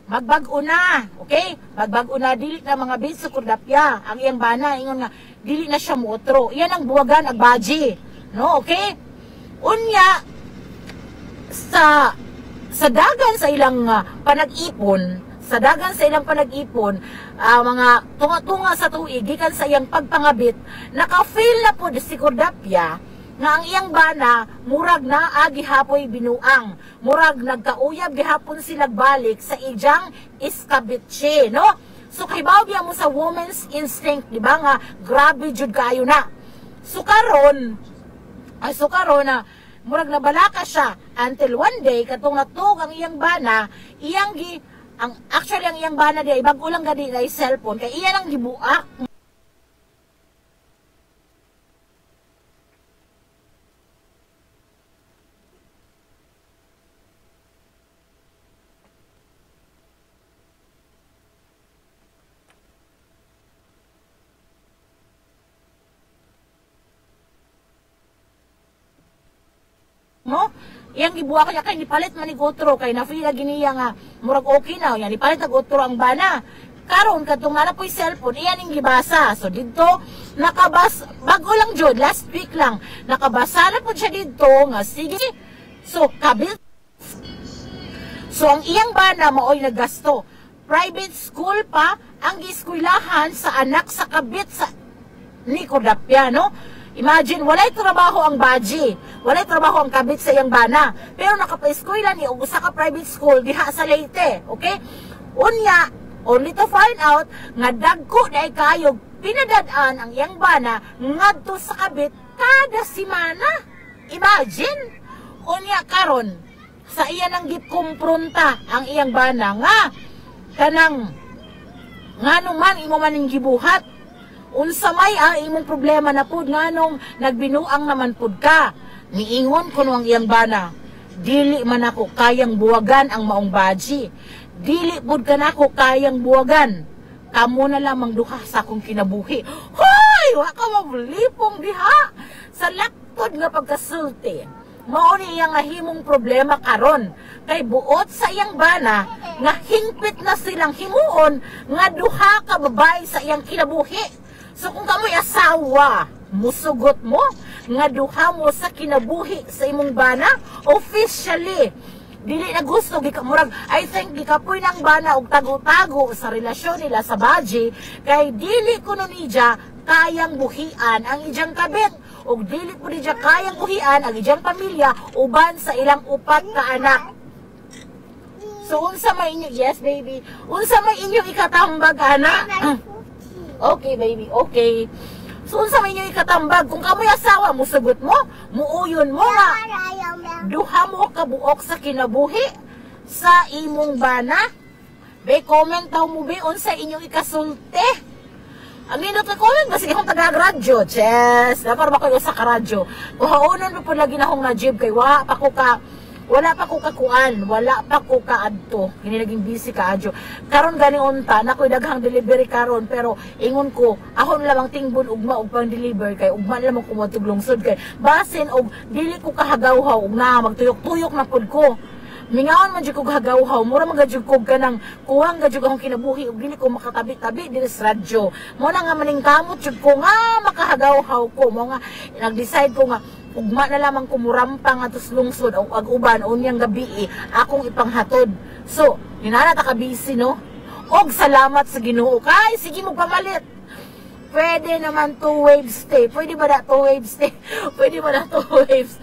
magbag-o na, okay? Magbag-o na, dili na mga bit sa Cordapia. Ang iyang bana ingon nga dili na siya muotro. Iyan ang buwagan ag baji. No, okay? Unya sa dagan sa ilang panag-ipon, mga tunga-tunga sa tuig, gikan sa iyang pagpangabit, naka-fail na po si Cordapia nga ang iyang bana, murag na gihapoy binuang. Murag nagkauyab gihapon sila balik sa ijang iskabitche, no? So kaybaw biya mo sa woman's instinct, di ba nga, grabe jud kayo na. So karon na, murag nabalaka siya, until one day, katong natug ang iyang bana, actually ang iyang bana di ay bago lang gadi na cellphone kay iyan ang gibuak no? Iyang gibuak niya kay nipalit man ni Gotro kay nafila giniya nga murag okay na yan nipalit ang Gotro ang bana. Karon kadtong nanapoy cellphone iyan ning gibasa. So didto nakabas bago lang jud last week lang nakabasa na pud siya didto nga sige. So kabil. So ang iyang bana maoy naggasto. Private school pa ang gieskuylahan sa anak sa kabit sa ni Cordapia, no? Imagine, walay trabaho ang baji, walay trabaho ang kabit sa iyang bana, pero nakapa-eskwela ni og usa ka private school diha sa Leyte, okay? Unya, only to find out nga dagko na ikayog pinadadaan ang iyang bana ngadto sa kabit kada semana. Imagine. Unya karon sa iya nang gikumpronta ang iyang bana nga kanang nganong man imo man ning gibuhat. Unsa may ang imong problema na pud nganong nagbinuang naman pud ka. Niingon kuno ang iyang bana, dili man ako kayang buwagan ang maong baji. Dili pud ka nako kayang buwagan. Kamo na lamang duha sa akong kinabuhi. Hoy, wa ka mabulipong diha. Sa laktod nga pagkasulti, mao ni iyang himong problema karon. Kay buot sa iyang bana nga hingpit na silang himuon nga duha ka babae sa iyang kinabuhi. So kung kamoy asawa, musugot mo nga duha mo sa kinabuhi sa imong bana, officially dili na gusto gikamurag. I think gikapoy ng bana og tago-tago sa relasyon nila sa baji kay dili kuno niya kayang buhian ang ijang kabit og dili po niya kayang buhian ang ijang pamilya uban sa ilang upat ka anak. So unsa may inyo, yes baby, unsa may inyo ikatambag ana? Okay baby, okay. So unsa may inyo ikatambag kung kamoy asawa mo sugot mo, muuyon mo nga duha mo kabuok sa kinabuhi sa imong bana. Be comment daw mo be unsa inyong ikasulti. Ang nindot na comment basi akong taga-radyo. Yes, dapat ba kayo sa karadyo? Kuhaunon po lagi na akong na-jib kay wala pa ko kakuan, wala pa ko kaadto. Hindi naging busy kaadyo. Karon gani unta, nakoy daghang delivery karon pero ingon ko, ako na lamang tingbon ugma og pang-deliver kay ugma na lamang kumotog lungsod kay basin og dili ko kahagawhaw ug na magtuyok-tuyok na pud ko. Mingaon man jud ko hagawhaw, mura man jud ko kanang kuwang jud akong kinabuhi ug dili ko makatabi-tabi diri sa radyo. Mo na nga maning kamot jud ko nga makahagawhaw ko, mo nga nag-decide ko nga ugma na lamang kumurampang atos lungsod o ag-uban unyang gabi akong ipanghatod. So, hinana ta ka busy no? Og salamat sa Ginoo kay sige mo pamalit. Pwede naman 2 waves stay. Pwede ba na 2 waves stay? Pwede ba na 2 waves?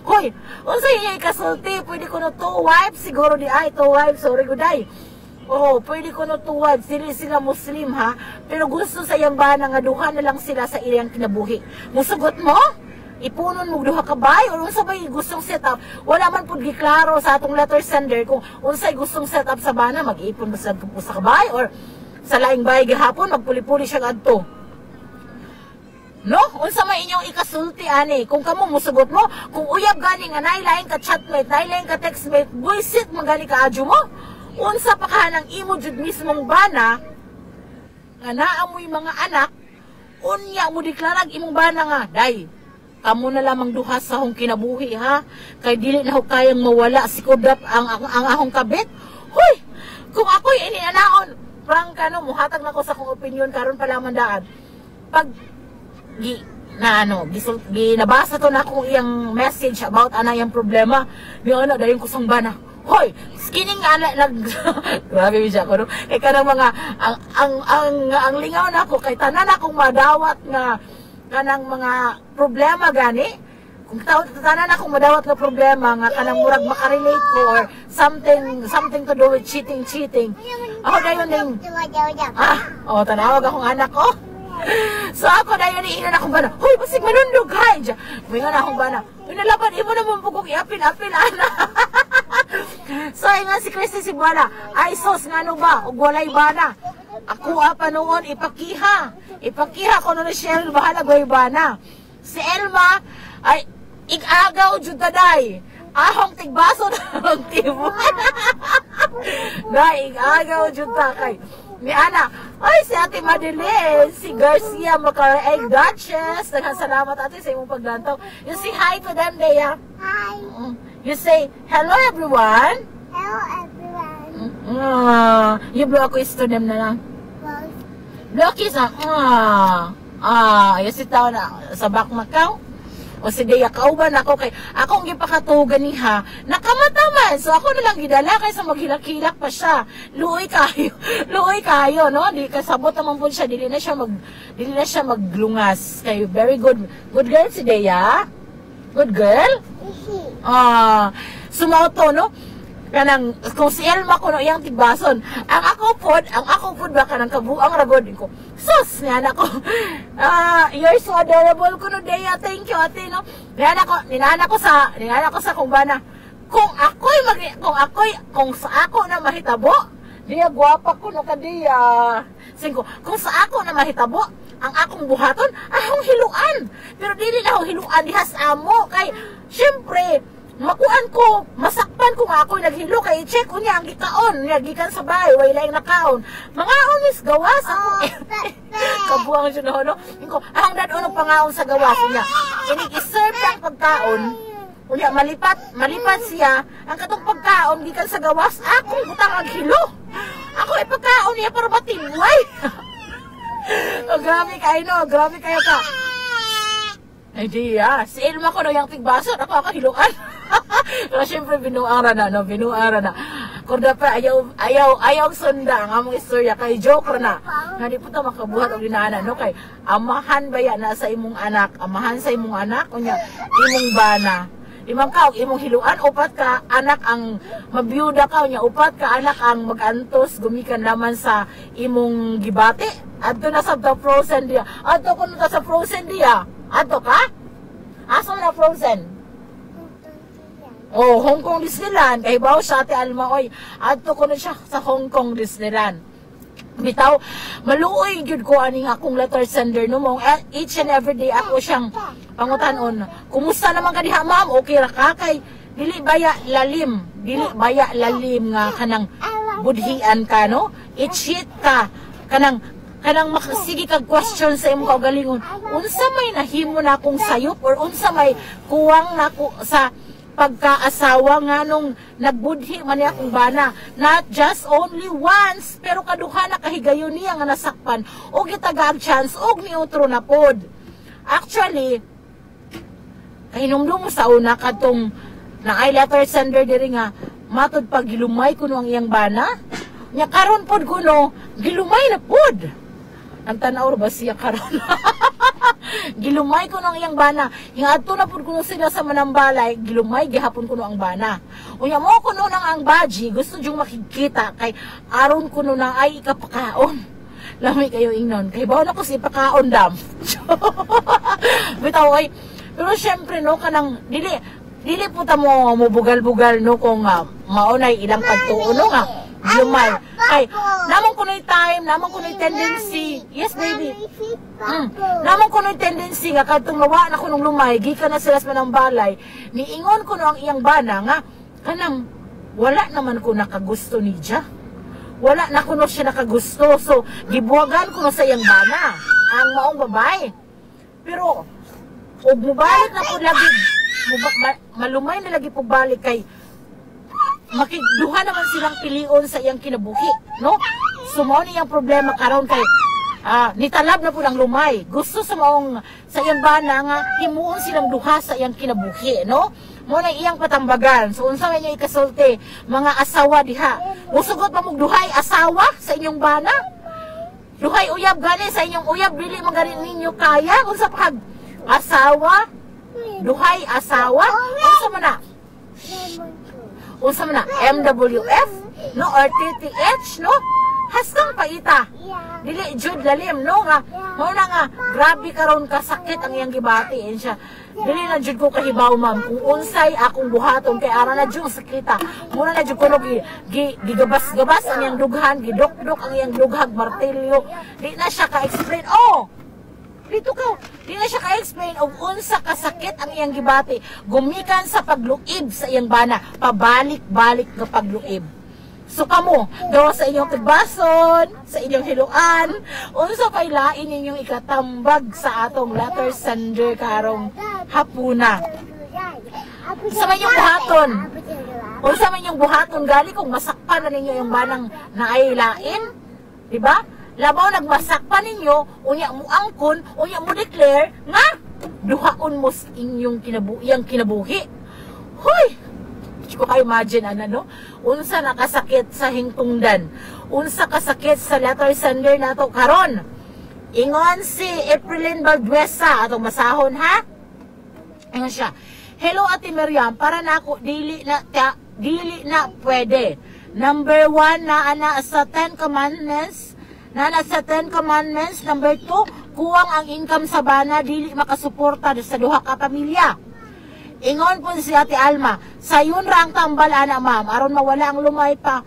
Hoy, unsa iya ikasulti? Pwede ko no 2 wives siguro di ay 2 wives sorry guday. Oh, pwede ko no 2 wives. Sila Muslim ha. Pero gusto sa iyang bana nga duha na lang sila sa iyang kinabuhi. Musugot mo? Ipunon mo duha ka bay o unsa bay gustong setup. Wala man pud giklaro sa atong letter sender kung unsay gustong setup sa bana, mag-ipon ba sa kabay or sa laing bay gihapon magpuli-puli siya adto. No, unsa may inyong ikasulti ani? Kung kamo musugot mo, kung uyab gani nga nailaing ka chatmate, nailaing ka textmate, buisit magani ka adyo mo. Unsa pa ka nang imo jud mismong bana nga naamoy mga anak, unya mo deklarag imong bana nga, day kamo na lamang duha sa akong kinabuhi ha. Kay dili na ako kayang mawala si Kudap ang akong kabit. Hoy, kung ako'y inianaon, prangka no, muhatag na ko sa akong opinion karon pa lamang daan. Pag ginabasa to na akong iyang message about ana yung problema, yung ano, dayon ko sang bana. Hoy, skining ana grabe siya ko no. Kay kanang mga ang lingaw na ako kay tanan akong madawat nga kanang mga problema gani. Kung tanan akong madawat na problema nga kanang murag makarelate ko or something to do with cheating. Ako dayon ning tanawag akong anak ko. So ako dayon ni ina akong bana. Hoy, basig manundog kay. Mingon akong bana. Pinalaban imo na mo pugog iapil-apil ana. So nga si Christy si bana. Ay sos ngano ba ug walay bana. Ako pa noon ipakiha ko na si Elma bahala goybana. Si Elma ay igagaw jud taday. Ahong tigbaso na ng tibo. Dai igagaw jud ta kay. Ni ana, ay si Ate Madeline, si Garcia Macaray Duchess. Salamat ate sa imong paglantaw. You say hi to them, Dea. Hi. You say hello everyone. Hello everyone. You blow ako is to them na lang. Blow kiss na. You sit down sa back Macau. O si Dea, kauban ako kay akong gipakatugan niha. Nakamataman. So ako na lang gidala kaysa maghilak-hilak pa siya. Luoy kayo, no? Di kasabot naman po siya. Dili na siya maglungas. Kay very good. Good girl si Dea. Good girl. Sumauto, no? kanang kung si Elma kuno iyang tigbason. Ang ako pod ba kanang kabuang ragod ko. Sus niya na ko. You're so adorable kuno Dea. Thank you ate no. Ninana ko sa kung bana. Kung sa ako na mahitabo, diya gwapa ko no kadiya. Singko, kung sa ako na mahitabo, ang akong buhaton, akong hiluan. Pero dili na akong hiluan dihas amo kay syempre makuan ko, masakpan ko nga ako naghilo kay check ko niya ang gikaon niya gikan sa bahay way laing nakaon. Mga onis gawas ako. Kabuang siya no. Inko, ang dadon ng pangaon sa gawas niya. Inig-serve ang pagkaon. Unya malipat siya ang katong pagkaon gikan sa gawas ako butang ang hilo. Ako ay pagkaon niya para matinway. Oh, grabe kayo ka. Ay diya, si Elma ko no yung tigbaso, ako hiluan. Pero syempre binuara na. Kurda pa ayaw sunda ang among istorya kay joke na. Nga di po ta makabuhat og dinaanan no kay amahan baya na sa imong anak, unya imong bana. Imang ka, imong hiluan, upat ka anak ang mabiyuda ka, unya upat ka anak ang magantos, gumikan naman sa imong gibate. Adto na sa frozen dia. Adto ko na sa frozen dia. Adto ka? Asa na frozen? Oh, Hong Kong Disneyland. Kay bawo sa ate Alma, oy. Adto ko na siya sa Hong Kong Disneyland. Bitaw, maluoy gyud ko aning akong letter sender no mo. Each and every day ako siyang pangutan-on. Kumusta naman ka diha, ma'am? Okay ra ka kay dili baya lalim nga kanang budhian ka no? I-cheat ka kanang makasigi kag question sa imong kaugalingon. Unsa may nahimo na akong sayop or unsa may kuwang nako sa pagkaasawa nga nung nagbudhi man niya akong bana. Not just only once, pero kaduha na kahigayon niya nga nasakpan o gitagaag chance o niutro na pod. Actually, kahinumdum mo sa una katong na ay letter sender diri nga matod pag gilumay kuno ang iyang bana. Nya karon pod kuno gilumay na pod. Ang tanaw ba siya karon? Gilumay ko ng iyang bana. Hingadto na pud kuno sila sa Manambalay, gilumay gihapon kuno ang bana. Unya mo kuno nang ang baji, gusto jung makikita kay aron kuno na ay ikapakaon. Lami kayo ingnon. Kay bawo na ko si pakaon dam. Bitaw ay. Pero syempre no kanang dili po ta mo bugal-bugal no kung maunay ilang pagtuo no nga. Lumay. Ay, namang kuno'y time, namang kuno'y tendency. Yes, baby. Namang kuno'y tendency nga kadtong lawa na kunong lumay, gikan na sila sa Manambalay. Niingon kuno ang iyang bana nga kanang wala naman ko nakagusto ni Dia. Wala na kuno siya nakagusto. So, gibuwagan kuno sa iyang bana ang maong babae. Pero og mubalik na po lagi, malumay na lagi po balik kay makigduha naman silang pilion sa iyang kinabuhi, no? So, mao ni ang problema karon kay nitalab na po ng lumay. Gusto sa iyang bana nga himuon silang duha sa iyang kinabuhi, no? Mo na iyang patambagan. So, unsa man niya ikasulti, mga asawa diha. Musugot pa mong duhay asawa sa inyong bana? Duhay uyab gani sa inyong uyab, dili man gani ninyo kaya unsa pa asawa? Duhay asawa? Unsa man na? Unsa man na MWF no or TTH no hastang paita dili jud lalim no nga mao na nga grabe karon kasakit ang iyang gibati siya dili na jud ko kahibaw ma'am kung unsay akong buhaton kay ara na jud sakita muna na jud ko gigabas-gabas ang iyang dughan gidok-dok ang iyang dughag martilyo di na siya ka-explain dito ka, di na siya ka-explain og unsa kasakit ang iyang gibati. Gumikan sa pagluib sa iyang bana, pabalik-balik nga pagluib. So kamo, gawa sa inyong tigbason, sa inyong hiluan, unsa pay lain ninyong ikatambag sa atong letter sender karong hapuna. Unsa man yung buhaton? Unsa man yung buhaton gali kung masakpan na ninyo yung banang naay lain? Diba? Labaw nagmasakpan ninyo, unya mo angkon, unya mo declare nga duhaon mo sa inyong kinabuhi. Hoy! Hindi ko kayo imagine no? Unsa nakasakit sa hingtungdan? Unsa kasakit sa letter sender nato karon? Ingon si Aprilyn Balduesa atong masahon ha? Ingon siya. Hello Ate Miriam, para na ako dili dili na pwede. Number 1 na ana sa 10 commandments. Sa 10 commandments. Number 2, kuwang ang income sa bana, dili makasuporta sa duha ka pamilya. Ingon po si Ate Alma, sayon ra ang tambal ana ma'am, aron mawala ang lumay pa.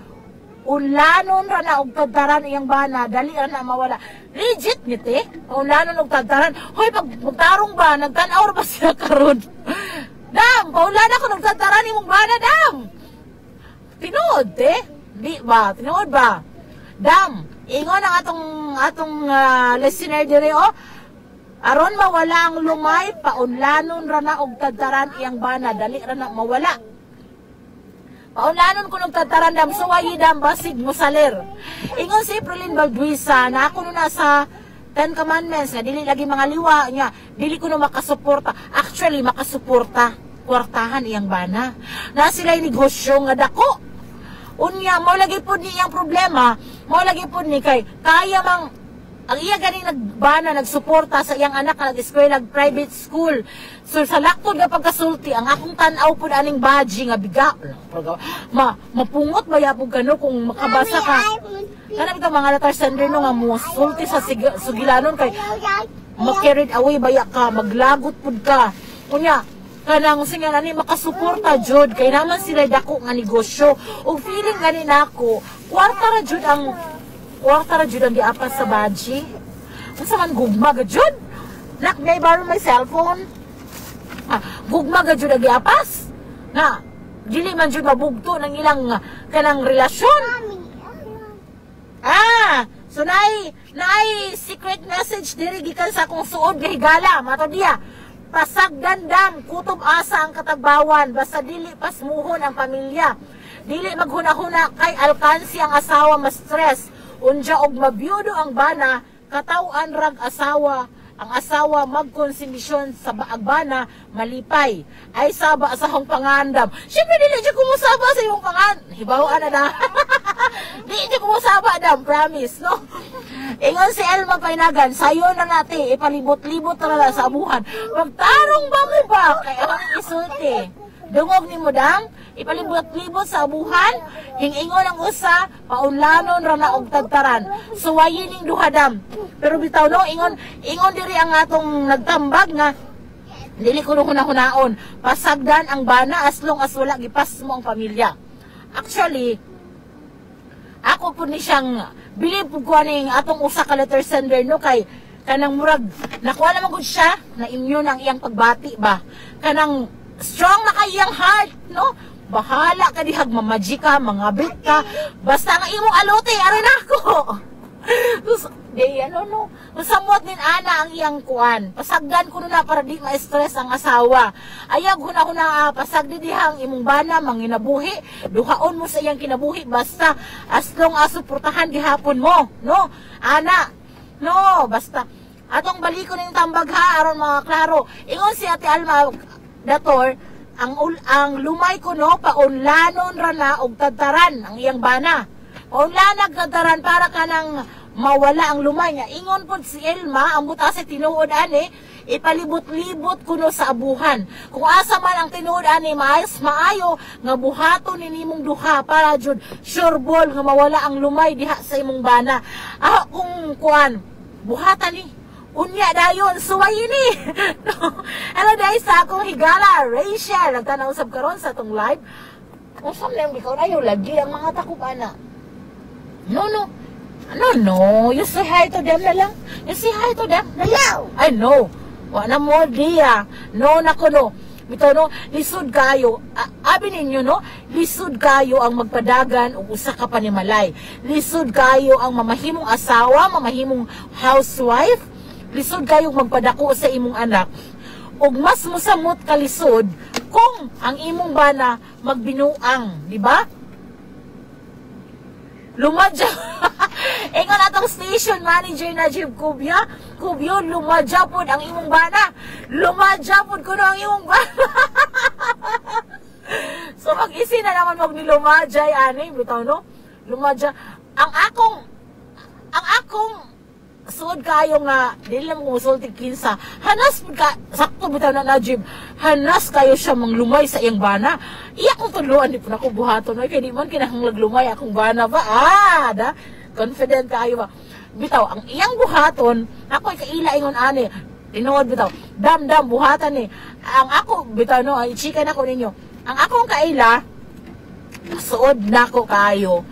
Unlanon ra na og tadtaran iyang bana, dali ra na mawala. Legit niti, unlanon og tadtaran. Hoy, pag magtarong ba, nagtan-aw ba sila karon? Dam, paulana ko nagtadtaran imong bana, dam. Tinood, di ba? Tinood ba? Dam, ingon ang atong listener dire, aron mawala ang lumay, paunlanon ra na og tadtaran iyang bana, dali ra na mawala. Paunlanon ko ng tadtaran, dam, suwayi dam, basig musalir. Ingon si Prilin Balduisa, na ako na sa 10 commandments, nga dili lagi mga liwa niya, dili ko na makasuporta. Actually, makasuporta, kwartahan iyang bana. Na sila negosyo nga dako. Unya, mo lagi po ni iyang problema, mo lagi po ni kay, kaya mang, ang iya ganing nagbana, nagsuporta sa iyang anak na nag-eskwela, private school. So, sa laktod nga pagkasulti, ang akong tanaw po na aning baji nga biga. Mapungot ba yapog ka no kung makabasa ka? Kanang ito mga letter sender no nga musulti sa sugilanon kay ma-carried away baya ka, maglagot pud ka. Kunya, kanang singa nani makasuporta jud kay naman sila dako nga negosyo. Ug feeling gani nako, kwarta ra jud ang giapas sa baji. Unsa man gugma ga jud? Nak may borrow my cellphone. Gugma ga jud ang giapas. Na dili man jud mabugto ng ilang kanang relasyon. So naay secret message diri gikan sa akong suod nga higala, mato diya. Pasagdan dam, kutob asa ang katagbawan, basta dili pasmuhon ang pamilya. Dili maghuna-huna kay alkansi ang asawa ma-stress. Unja og mabiyudo ang bana, katawan rag asawa, ang asawa magkonsumisyon sa bana, malipay. Ay saba sa hong pangandam. Siyempre dili dyan kumusaba sa iyong pangandam. Hibawan na na. Di dyan kumusaba dam, promise, no? Ingon si Elma Painagan, sayo na natin, ipalibot-libot na sa abuhan. Magtarong ba mo ba? Kaya ang isulti. Dungog ni mo dam, ipalibot-libot sa abuhan, hingingon ang usa, paunlanon ra na og tagtaran. Suwayin ning duha dam. Pero bitaw no, ingon diri ang atong nagtambag nga dili ko hunahunaon. Pasagdan ang bana as long as wala gipas mo ang pamilya. Actually, ako po ni siyang bilib ko ning atong usa ka letter sender no kay kanang murag nakuha naman gud siya na immune ang iyang pagbati ba. Kanang strong na kayang heart, no? Bahala ka dihag, mamaji ka, mangabit ka. Basta nga imong alote, arin ako. No? Masamot din ana ang iyang kuan. Pasagdan ko na para di ma-stress ang asawa. Ayag huna-huna, pasagdi dihang imong bana, manginabuhi. Duhaon mo sa iyang kinabuhi. Basta, as long as suportahan gihapon mo. No? Ana. No, basta. Atong balikon ng tambag ha, aron mga klaro. Ingon si Ate Alma, Dator, ang lumay ko no, paunlanon ra na og tadtaran ang iyang bana. Paunlanag tadtaran para kanang mawala ang lumay niya. Ingon po si Elma, ang buta sa tinuod ani, ipalibot-libot kuno sa abuhan. Kung asa man ang tinuod ani, maayo nga buhaton ni nimong duha para jud sure ball nga mawala ang lumay diha sa imong bana. Kung kuan, buhatan ni unya dayon, suway ni. Hello guys, sa akong higala, Rachel, nagtanaw sab karon sa atong live. Usam lang bitaw na yung lagi ang mga takupana. No, you say hi to them na lang. You say hi to them na lang. I know. Wala mo dia. No, nako no. Bitaw no, lisod kayo. Abi ninyo no, lisod kayo ang magpadagan og usa ka panimalay. Lisod kayo ang mamahimong asawa, mamahimong housewife. Lisod kayo magpadako sa imong anak. Og mas musamot ka lisod kung ang imong bana magbinuang, di ba? Lumadya. Ingon atong station manager na Jib Kubya, lumadya pod ang imong bana. Lumadya pod kuno ang imong bana. So mag-isi na naman mag nilumadya ani, bitaw no? Lumadya. Ang akong suod tinuod kayo nga dili lang mo sulti kinsa hanas ka sakto bitaw na Jim hanas kayo siya manglumay sa iyang bana iya kong tuluan di po na ko buhaton kay di man kinahanglag lumay akong bana ba da confident kayo ba bitaw ang iyang buhaton ako ay kaila ingon ani tinuod bitaw dam buhatan ni ang ako bitaw no ay chika na ko ninyo ang akong kaila suod nako kayo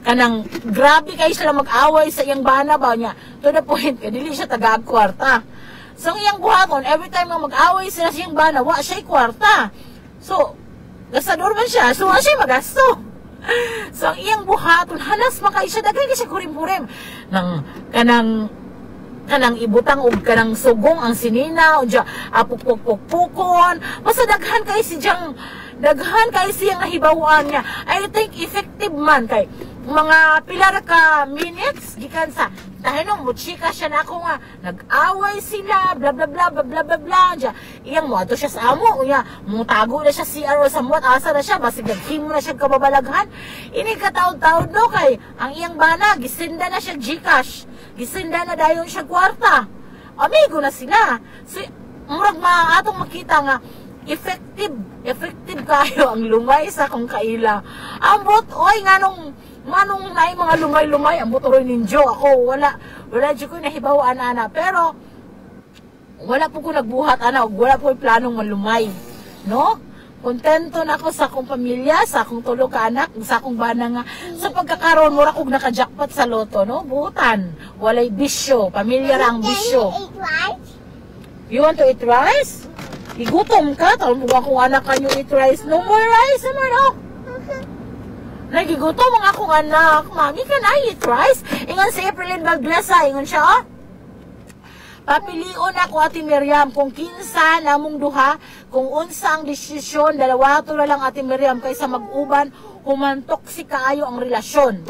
kanang grabe kayo sila mag-away sa iyang bana ba niya to the point dili siya taga-kwarta so ang iyang buhaton every time nga mag-away sila sa iyang bana wa siya kwarta so gastador man siya so wa siya magasto so ang iyang buhaton hanas man kayo siya dagay siya kurim-kurim nang kanang ibutang og kanang sugong ang sinina unja apuk-puk-pukon basta daghan kay siyang nahibawan niya I think effective man kay mga pilar ka minutes gikan sa dahil nung muchika siya na ako nga nag-away sila bla bla bla bla bla bla bla iyang mo ato siya sa amo unya mutago na siya CR o samot asa na siya basig naghimo na siya kababalaghan ini kataod-taod no kay ang iyang bana gisinda na siya Gcash gisinda na dayon siya kwarta amigo na sila so murag atong makita nga effective kayo ang lumay sa kong kaila ambot oy nganong naay mga lumay ang butoroy ninyo ako wala di ko nahibawan ana pero wala po ko nagbuhat ana wala po planong malumay no kontento na ako sa akong pamilya sa akong tulo ka anak sa akong bana nga sa pagkakaroon mura kog naka-jackpot sa loto no buhutan walay bisyo pamilya ra ang bisyo you want to eat rice igutom ka tawon mo akong anak kanyo eat rice no more rice no nagigutom ang akong anak. Mami, can I eat rice? Ingon si Aprilyn Baglasa. Ingon siya, oh. Papilion ako, Ate Miriam, kung kinsa namong duha, kung unsa ang desisyon, dalawa to na lang, Ate Miriam, kaysa mag-uban, humantok si kaayo ang relasyon.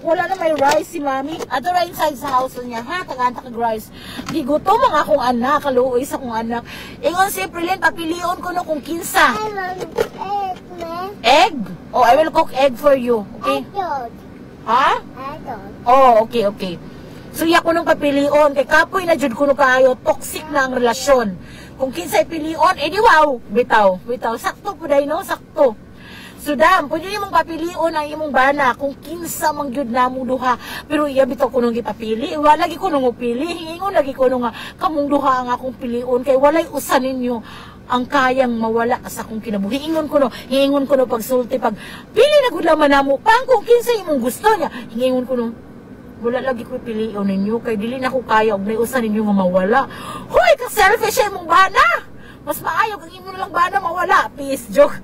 Wala na may rice si Mami. Ato ra inside sa house niya, ha? Tagantag rice. Gigutom ang akong anak, kaluoy sa akong anak. Ingon si Aprilyn, papilion ko no kung kinsa. Egg? Oh, I will cook egg for you. Okay? Ha? Oh, okay. So, iya ko nung papilion. Kay kapoy na jud ko no kaayo. Toxic na ang relasyon. Kung kinsa ipilion, edi wow. Bitaw. Sakto po day, no? Sakto. So, dam, pwede nimong papilion ang imong bana kung kinsa mang gyud namong duha. Pero iya bitaw ko nung gipapili. Wala lagi ko nung upili. Hingingon lagi ko nung kamong duha ang akong pilion. Kay walay usan ninyo ang kayang mawala sa akong kinabuhi. Hingon ko no pagsulti pag pili na gud laman namo pang kung kinsa imong gusto niya. Hingon ko no wala lagi ko pilion ninyo kay dili na ko kaya og naiusan ninyo nga mawala. Hoy, ka selfish imong bana. Mas maayo kung imo lang bana mawala. Peace, joke.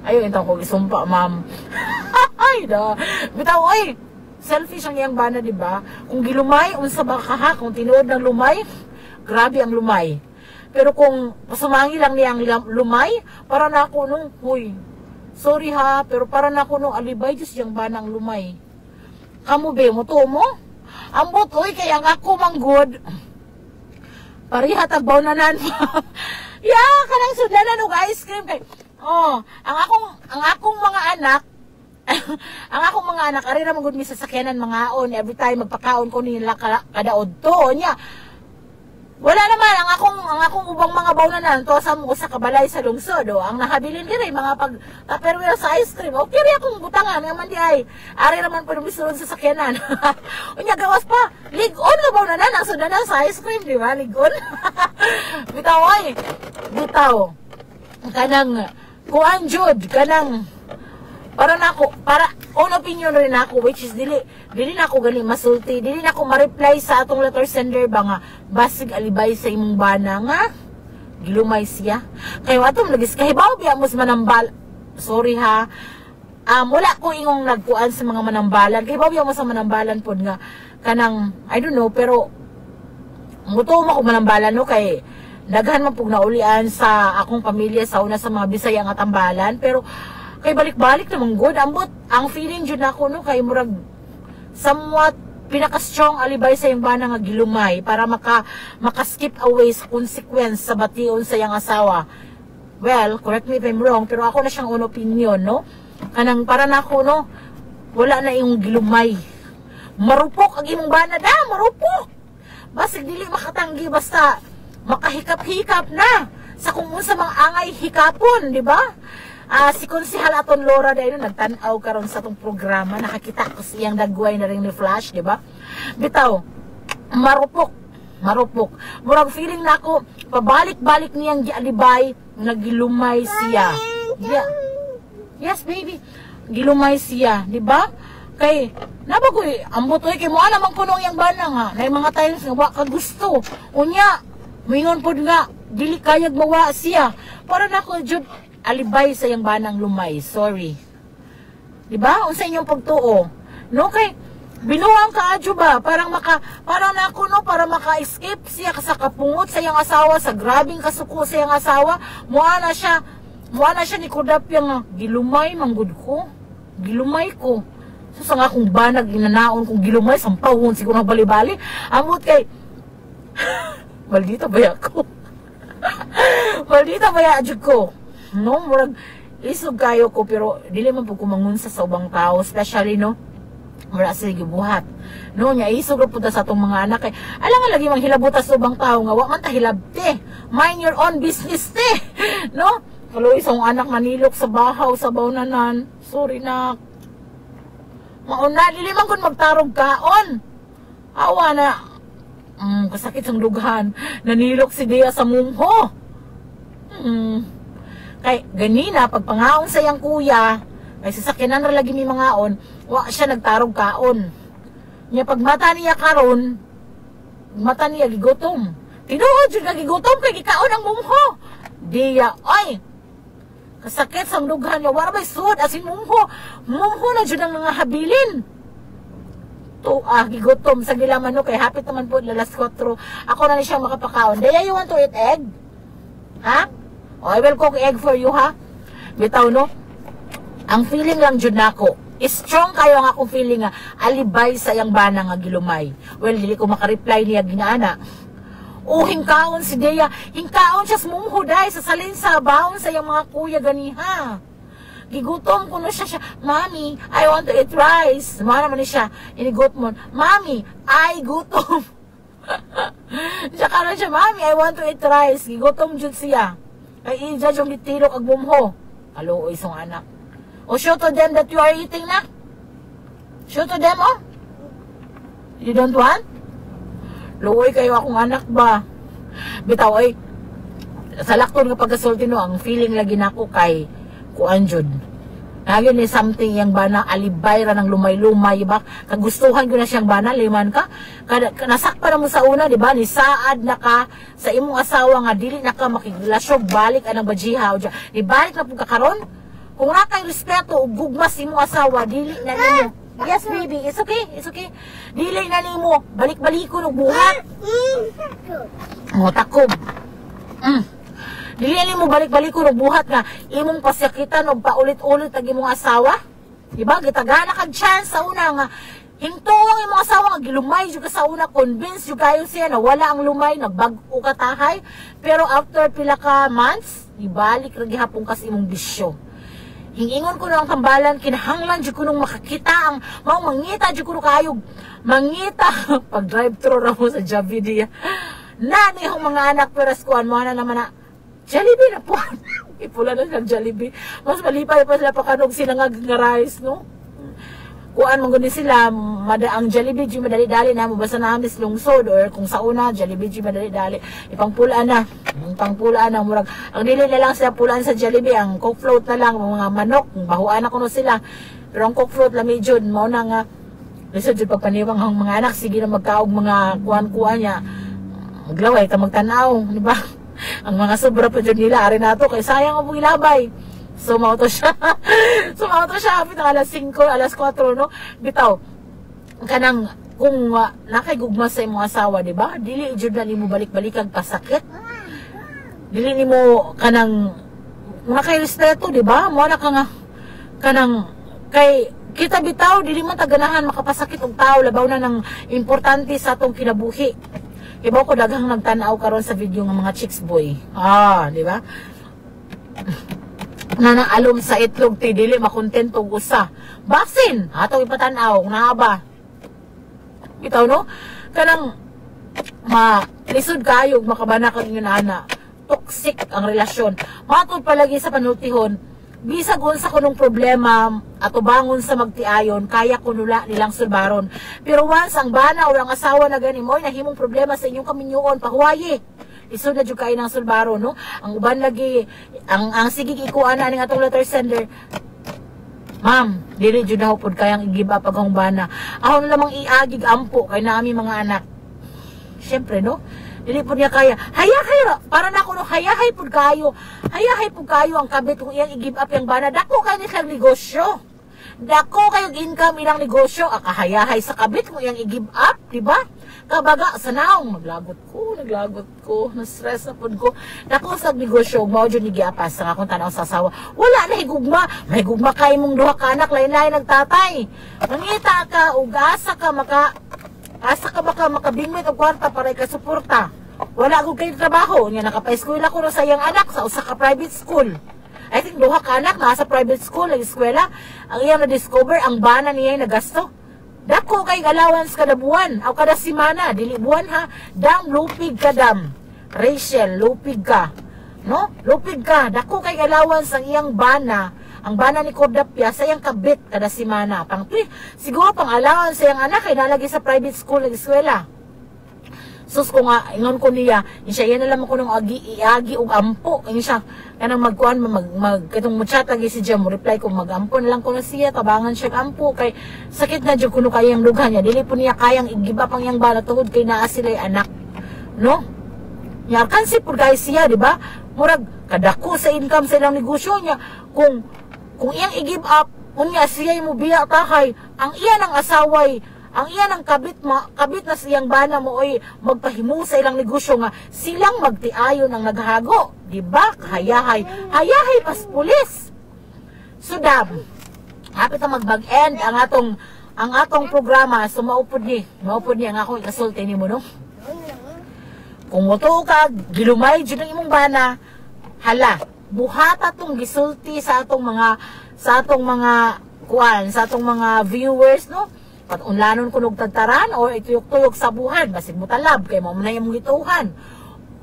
Ayo entaw ko isumpa, ma'am. Ay da. Bitaw oy. Selfish ang iyang bana, di ba? Kung gilumay unsa ba ka ha? Kung tinuod ng lumay, grabe ang lumay. Pero kung sumangi lang niyang lumay, para na ako nung, huy, sorry ha, pero para na ako nung alibay, Diyos yung banang lumay. Kamu be, mo to mo? Ambot, huy, kaya ang ako manggod. Pariha, tagbaw na nan. Yeah, kanang sudanan og ice cream. Kay, ang akong mga anak, ari na magud mi sa sakyanan mga on, every time magpakaon ko nila kadaod to, niya. Wala naman ang akong ubang mga bawnanan to sa mo sa kabalay sa lungsod ang nakabilin dire mga pag tupperware sa ice cream. Okay ri akong butangan nga man di ay ari raman pa misulod sa sakyanan. Unya gawas pa ligon nga bawnanan ang sudanan sa ice cream di ba ligon. Bitaw kanang kuan jud kanang para on opinion rin ako which is dili na ako gali masulti, dili na ako ma-reply sa atong letter sender ba nga basig alibay sa imong bana nga gilumay siya kayo atong lagis kahibaw biya mos manambal sorry ha wala ko ingong nagkuan sa mga manambalan kahibaw biya mo sa manambalan pod nga kanang I don't know pero mutuo ako manambalan no kay daghan man pug naulian sa akong pamilya sa una sa mga Bisaya nga tambalan pero kay balik-balik namang good. Ambot, ang feeling dyan ako, no, kay murag somewhat pinaka-strong alibay sa yung bana nga gilumay para maka-skip away sa consequence sa bation sa yung asawa. Well, correct me if I'm wrong, pero ako na siyang own opinion, no? Kanang para na ako, no, wala na yung gilumay. marupok ang imong bana da, marupok. Basig dili makatanggi basta makahikap-hikap na sa kung unsa mga angay hikapon, di ba? Si Konsehal aton Laura dahil nagtanaw karon sa tong programa, nakakita ko siyang dagway na ring ni Flash, di ba? Bitaw, marupok. Murag feeling na ako, pabalik-balik niyang gialibay, nagilumay siya. Yeah. Yes, baby. Gilumay siya, di ba? Kay, nabagoy, ambot kay mo alam ang kuno yang bana nga, na mga times nga wa ka gusto. Unya, mingon pod nga, dili kayag mawa siya. Para na ko, jud, alibay sa yang banang lumay. Sorry. Di ba? Unsa inyong pagtuo? No, kay, binuang ka adyo ba? Parang na ako, no, para maka-escape siya sa kapungot sa iyang asawa, sa grabing kasuko sa iyang asawa. Muana siya ni Kudap yung gilumay, manggod ko. Gilumay ko. So, sa nga kung banag, inanaon kong gilumay, sampahon, siguro na bali-bali. Amot kay, maldita baya ko. Maldita baya adyo ko. No, murag, isog kayo ko, pero dili man po kumangunsa sa ubang tao, especially, no, mura sa gibuhat. No, nya isog ra pud sa atong mga anak kay alang lagi mang hilabutas sa ubang tao nga wa man ta hilabte. Mind your own business te. No? Kaloy sa anak manilok sa bahaw sa bawnanan. Sorry na. Mauna dili man kun magtarog kaon. Awa na. Kasakit sang dughan. Nanilok si Dea sa mungho. Kay ganina pagpangaon sa iyang kuya, kay sasakyanan ra lagi mi mangaon, wa siya nagtarog kaon. Nya pag mata niya karon, mata niya gigutom. Tinuod jud nga gigutom kay gikaon ang mumho. Diya, oy. Kasakit sang dughan niya, wala bay sud asin mumho. Mumho na jud ang mga habilin. To gigutom sa gilaman no kay hapit naman po lalas 4. Ako na ni siya makapakaon. Diya, you want to eat egg? Ha? Oh, I will cook egg for you, ha? Bitaw, no? Ang feeling lang jud nako, strong kayo ang akong feeling nga alibay sa yang bana nga gilumay. Well, dili ko makareply niya ginaana. O hingkaon si Dea, hingkaon siya sa mumhuday sa salin sa baon sa yang mga kuya ganiha. Gigutom ko na siya, Mami, I want to eat rice. Mara man ni siya, inigot mo, Mami, ay gutom. Siya karon siya, Mami, I want to eat rice. Gigutom jud siya. Kay ija yung gitirok ag bumho. Alo, isong anak. O show to them that you are eating na. Show to them, oh. You don't want? Luoy kayo akong anak ba? Bitaw, ay, sa lakton nga pagkasulti no, ang feeling lagi nako kay kuan jud. Nagyon ni something yang bana alibay ra ng lumay-lumay ba? Kagustuhan ko na siyang bana, liman ka. Nasakpa na mo sa una, di ba? Ni saad na ka sa imong asawa nga dili na ka makiglasyo balik anang bajiha o diya. Ni balik na pud ka karon. Kung ra kay respeto ug gugmas imong asawa, dili na nimo. Yes, baby, it's okay, it's okay. Dili na nimo balik-balikon og buhat. Mo takob. Dili mo balik-balik ko buhat nga imong pasyakitan og paulit-ulit ang imong asawa. Diba? Gitagana kag chance sa una nga hingtuong imong asawa nga gilumay jud ka sa una, convince jud kayo siya na wala ang lumay, nagbag-o ka tahay. Pero after pila ka months, ibalik ra gihapon kas imong bisyo. Hingingon ko na ang tambalan, kinahanglan jud ko nung makakita ang mangita jud ko kayog. Mangita pag drive-thru ra mo sa Javidia. Nani ang mga anak peras kuan mo na naman na Jollibee na po. Ipula na silang Jollibee. Mas malipay pa sila pakanog sinangag nga rice, no? Kuan mong gani sila, ang Jollibee, di madali-dali na mo. Basta namis lungsod, or kung sa una, Jollibee, di madali-dali. Ipangpulaan na. Pangpulaan na. Murag, ang dili na lang sila pulaan sa Jollibee, ang coke float na lang, mga manok, bahuan ako no sila. Pero ang coke float, lami jud, mauna nga, lisod jud pagpaniwang ang mga anak, sige na magkaog mga kuan-kuan niya. Maglaway, ta magtanaw, di ba? Ang mga sobra pa dyan nila, ari na to, kay sayang ang ilabay. So, mauto siya. Hapit ng alas 5, alas 4, no? Bitaw, kanang, kung nakaigugmas sa imong asawa, di ba? Dili, dyan na mo balik-balik ang pasakit. Dili ni mo, kanang, nakay-respeto, di ba? Muna ka nga, kanang, kay, kita bitaw, dili mo taganahan makapasakit og tao, labaw na ng importante sa atong kinabuhi. Iba ko daghang nagtanaw karon sa video ng mga chicks boy. Di ba? Na alom sa itlog ti dili makontento og usa. Baksin, atong ipatanaw na ba? Bitaw no? Kanang lisod kayo makabana kang ingon ana. Toxic ang relasyon. Matod palagi sa panultihon, bisag unsa kunong problema ato bangon sa magtiayon, kaya kunula nilang sulbaron. Pero once ang bana o ang asawa na gani mo nahimong problema sa inyong kaminyoon, pahuwayi. Isod na jud kay ng sulbaron, no? Ang uban lagi ang sigig ikuan na ning atong letter sender. Ma'am, dili jud na pod kayang i-give up ang bana. Ahon lamang iagig ampo kay naami mga anak. Syempre, no? Dili po niya kaya. Hayahay, para na ako no, hayahay po kayo. Hayahay po kayo ang kabit kung iyang i-give up yung bana. Dako kayo nilang negosyo. Dako kayong income ilang negosyo. Akahayahay sa kabit kung iyang i-give up, diba? Kabaga, sanaong, naglagot ko, na-stress na po ko. Dako sa negosyo, mao dyan nigiapas sa akong tanaw sa asawa. Wala na higugma. May gugma kayo mong duha ka anak, lain-lain nagtatay. Mangita ka, ugasa ka, asa ka baka makabingwit og kwarta para ikasuporta. Wala ko kayo trabaho. Nga nakapa-eskwela ko na sa iyang anak sa usa ka private school. I think duha ka anak nasa private school, nag-eskwela. Ang iyang na-discover, ang bana niya yung nagasto. Dako kay allowance kada buwan o kada semana. Dili buwan ha. Dam, lupig ka dam. Rachel, lupig ka. No? Lupig ka. Dako kay allowance ang iyang bana. Ang bana ni Cordapia sa iyang kabit kada semana. Siguro pang allowance sa iyang anak ay nalagi sa private school, nag-eskwela. Sus ko nga, ingon ko niya, siya yan na lang ako nung iagi og ampo. Yan siya, kanang magkuhan, katong mo-chat lagi si Jam, reply ko, mag-ampo na lang ko na siya, tabangan siya ampo. Kay sakit na dyan kuno kayang lughan niya. Dili po niya kayang igiba pang iyang bana tungod kay naa sila'y anak. No? Yarkan si po guys siya, di ba? Murag, kadako sa income sa ilang negosyo niya. Kung iyang i-give up, unya siya mo biya takay, ang iya ng asaway, ang iya ng kabit na siyang bana mo ay magpahimu sa ilang negosyo nga silang magtiayon ang naghago, di ba? Hayahay pas pulis. So dab, hapit na mag-end ang atong programa, so maupod ni ang akong ikasulti ni mo, no? Kung moto ka, gilumay dyan ang imong bana, hala, buhata tong gisulti sa atong mga viewers, no? Patunlanon ko ng tagtaran or ituyok-tuyok sa buhan, basig mo talab kay mo na imong gituhan.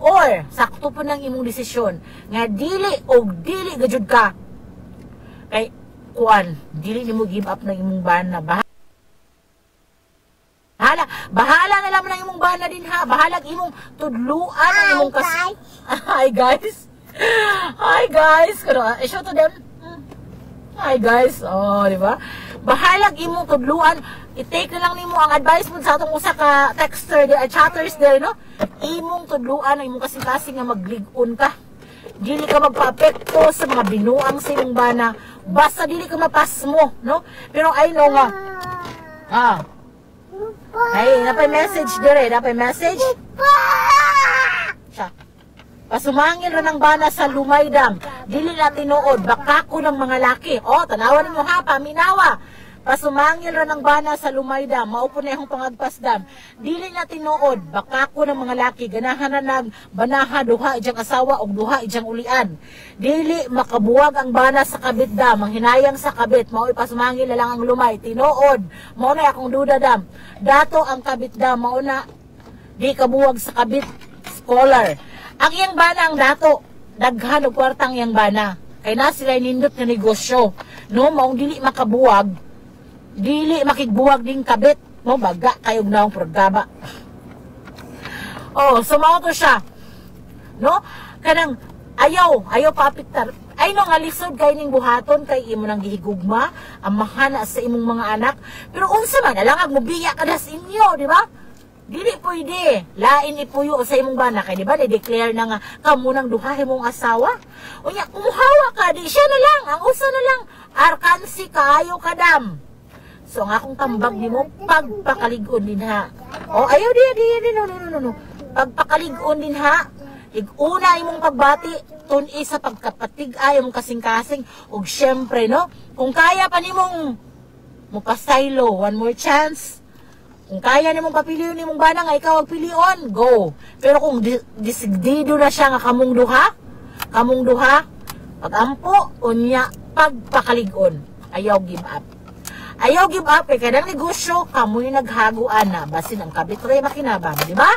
Or sakto po ng imong desisyon nga dili gajud ka kay dili nimo give up ng imong bana. Bahala na lang ng imong bana din ha. Bahalag imong tudluan ang imong Hi guys. Show to them. Hi guys. Oh, di ba? Bahalag imong tudluan. I-take na lang nimo ang advice mo sa atong usa ka texter there, chatters there, no? Imong tudluan ang imong kasing-kasing nga maglig-on ka. Dili ka magpa-apekto sa mga binuang sa imong bana. Basta dili ka mapas mo, no? Pero I know nga. Ay, napay message dire, Siya. Pasumangil ra ng bana sa Lumay Dam. Dili na tinuod, bakako ng mga laki. O, tanawan ninyo ha, paminawa. Pasumangil ra ng bana sa Lumay Dam. Maupo na yung pangagpas dam. Dili na tinuod, bakako ng mga laki. Ganahan na nagbanaha, duha ijang asawa o duha ijang ulian. Dili makabuwag ang bana sa kabit dam. Ang hinayang sa kabit, mao ipasumangil na lang ang Lumay. Tinuod, mao na akong duda dam. Dato ang kabit dam, mao na di kabuwag sa kabit scholar. Ang iyang bana ang dato, daghan og kwartang iyang bana. Kay na sila nindot nga negosyo. No, maong dili makabuwag, dili makigbuwag ding kabit. No, baga kayog naong programa. Oh, so mao to siya. No? Kanang ayaw paapiktar. Ay no nga lisod kay ning buhaton kay imo nang gihigugma, amahana sa imong mga anak. Pero unsa man alangag mo biya kada sa inyo, di ba? Dili pwede. Lain ipuyo sa imong bana kay di ba declare na nga kamo nang duha imong asawa. Unya umuhawa ka di siya na lang, ang usa na lang arkansi kaayo kadam. So ang akong tambag nimo pagpakalig-on din ha. Oh ayaw di no. Pagpakalig-on din ha. Iguna imong pagbati tun-i sa pagkapatig-ay imong kasing-kasing ug syempre no, kung kaya pa nimong mupasaylo, one more chance. Kung kaya nimong papilion nimong bana nga ikaw ang pilion, go. Pero kung disigdido na siya nga kamong duha, pag-ampo unya pagpakalig-on, ayaw give up. Ayaw give up kay kadang negosyo kamoy naghaguan na basin ang kabit ray makinabang, di ba?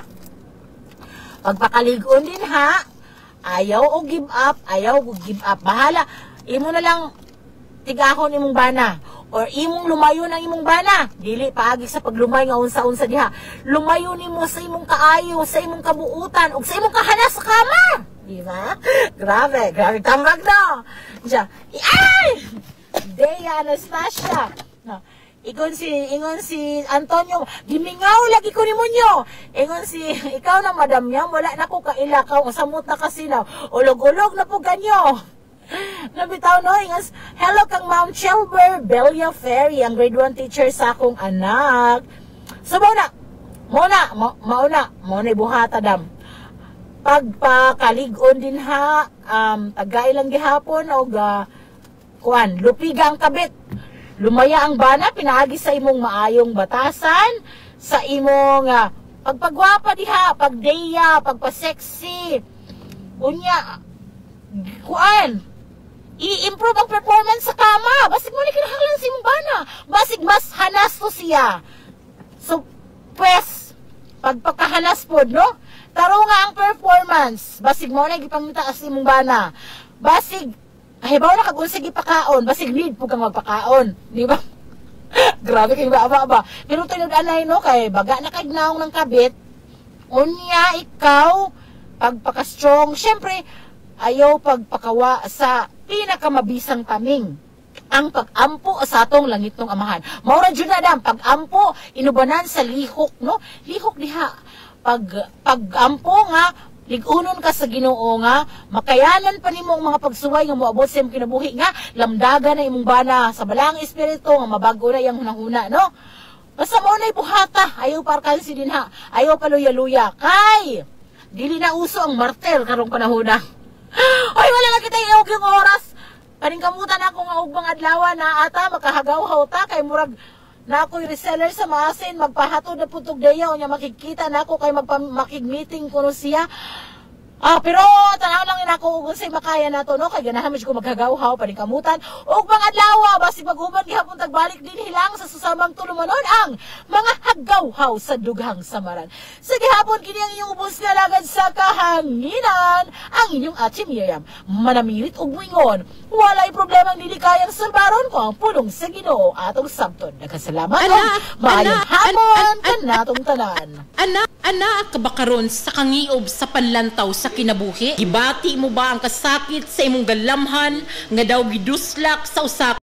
Pagpakaligon din ha. Ayaw o give up, bahala. Imo na lang tigahon imong bana or imong lumayo ng imong bana. Dili paagi sa paglumay nga unsa-unsa diha. Lumayo nimo sa imong kaayo, sa imong kabuutan ug sa imong kahanas sa kama. Di ba? Grabe tambag no. Diya. Ay! Dea Anastasia. No. Ingon si Antonio, gimingaw lagi ko ni Munyo. Ingon si, ikaw na madam niya, wala na ko kailakaw, samot na kasinaw. Ulog-ulog na po ganyo. Nabitaw no, ingon, hello kang Ma'am Chelber, Belia Ferry, ang grade 1 teacher sa akong anak. So, mauna buhata dam. Pagpakaligon din ha, tagay lang gihapon, o lupiga ang kabit. Lumaya ang bana, pinaagi sa imong maayong batasan, sa imong pagpagwapa diha, pagdeya, pagpa-sexy. Unya, i-improve ang performance sa kama. Basig mo ni kinahanglan sa imong bana. Basig mas hanas to siya. So, pues, pagpakahanas po, no? Taro nga ang performance. Basig mo na gipangita sa imong bana. Basig, hibaw na kagunsig ipakaon, basig need po kang magpakaon, di ba? Grabe kayo ba? Pero tinud-anay no, kay baga na kagnaong ng kabit, unya ikaw, pagpaka-strong, syempre, ayaw pagpakawa sa pinakamabisang taming. Ang pag-ampo sa atong langit ng amahan. Maura dyan na dam, pag-ampo, inubanan sa lihok, no? Lihok diha. Pag-ampo nga, ligunon ka sa Ginoo nga, makayanan pa nimo ang mga pagsuway nga moabot sa imong kinabuhi nga, lamdagan na imong bana sa balang espiritu nga mabago na yang hunahuna, no? Basta mo na'y buhata, ayaw parkansi din ha, ayaw paluya-luya, kay, dili na uso ang martel karong panahuna. Ay, wala lang kita yung oras, paningkamutan ako nga ugbang adlaw na ata, makahagaw-haw ta, kay murag, na ako'y reseller sa maasin, magpahatod na putog dayaw niya, makikita na ako kay makig-meeting ko no siya. Pero tanaw lang ina ko kung say makaya na to, no? Kay ganahan mo ko maghagaw-haw, paningkamutan. Og mga adlaw, basi mag-uban gihapon tagbalik din hilang sa susamang tulumanon ang mga hagaw-haw sa dughang samaran. Sa gihapon kini ang inyong ubos nga lagad sa kahanginan, ang inyong Ate Miriam. Manamirit og moingon, walay problemang dili kayang sulbaron ko ang pulong sa Ginoo atong sabton. Nagkasalamat maayong hapon kanatong tanan. Anak ka ba karon sa kangiob sa panlantaw sa kinabuhi? Gibati mo ba ang kasakit sa imong galamhan nga daw giduslak sa usa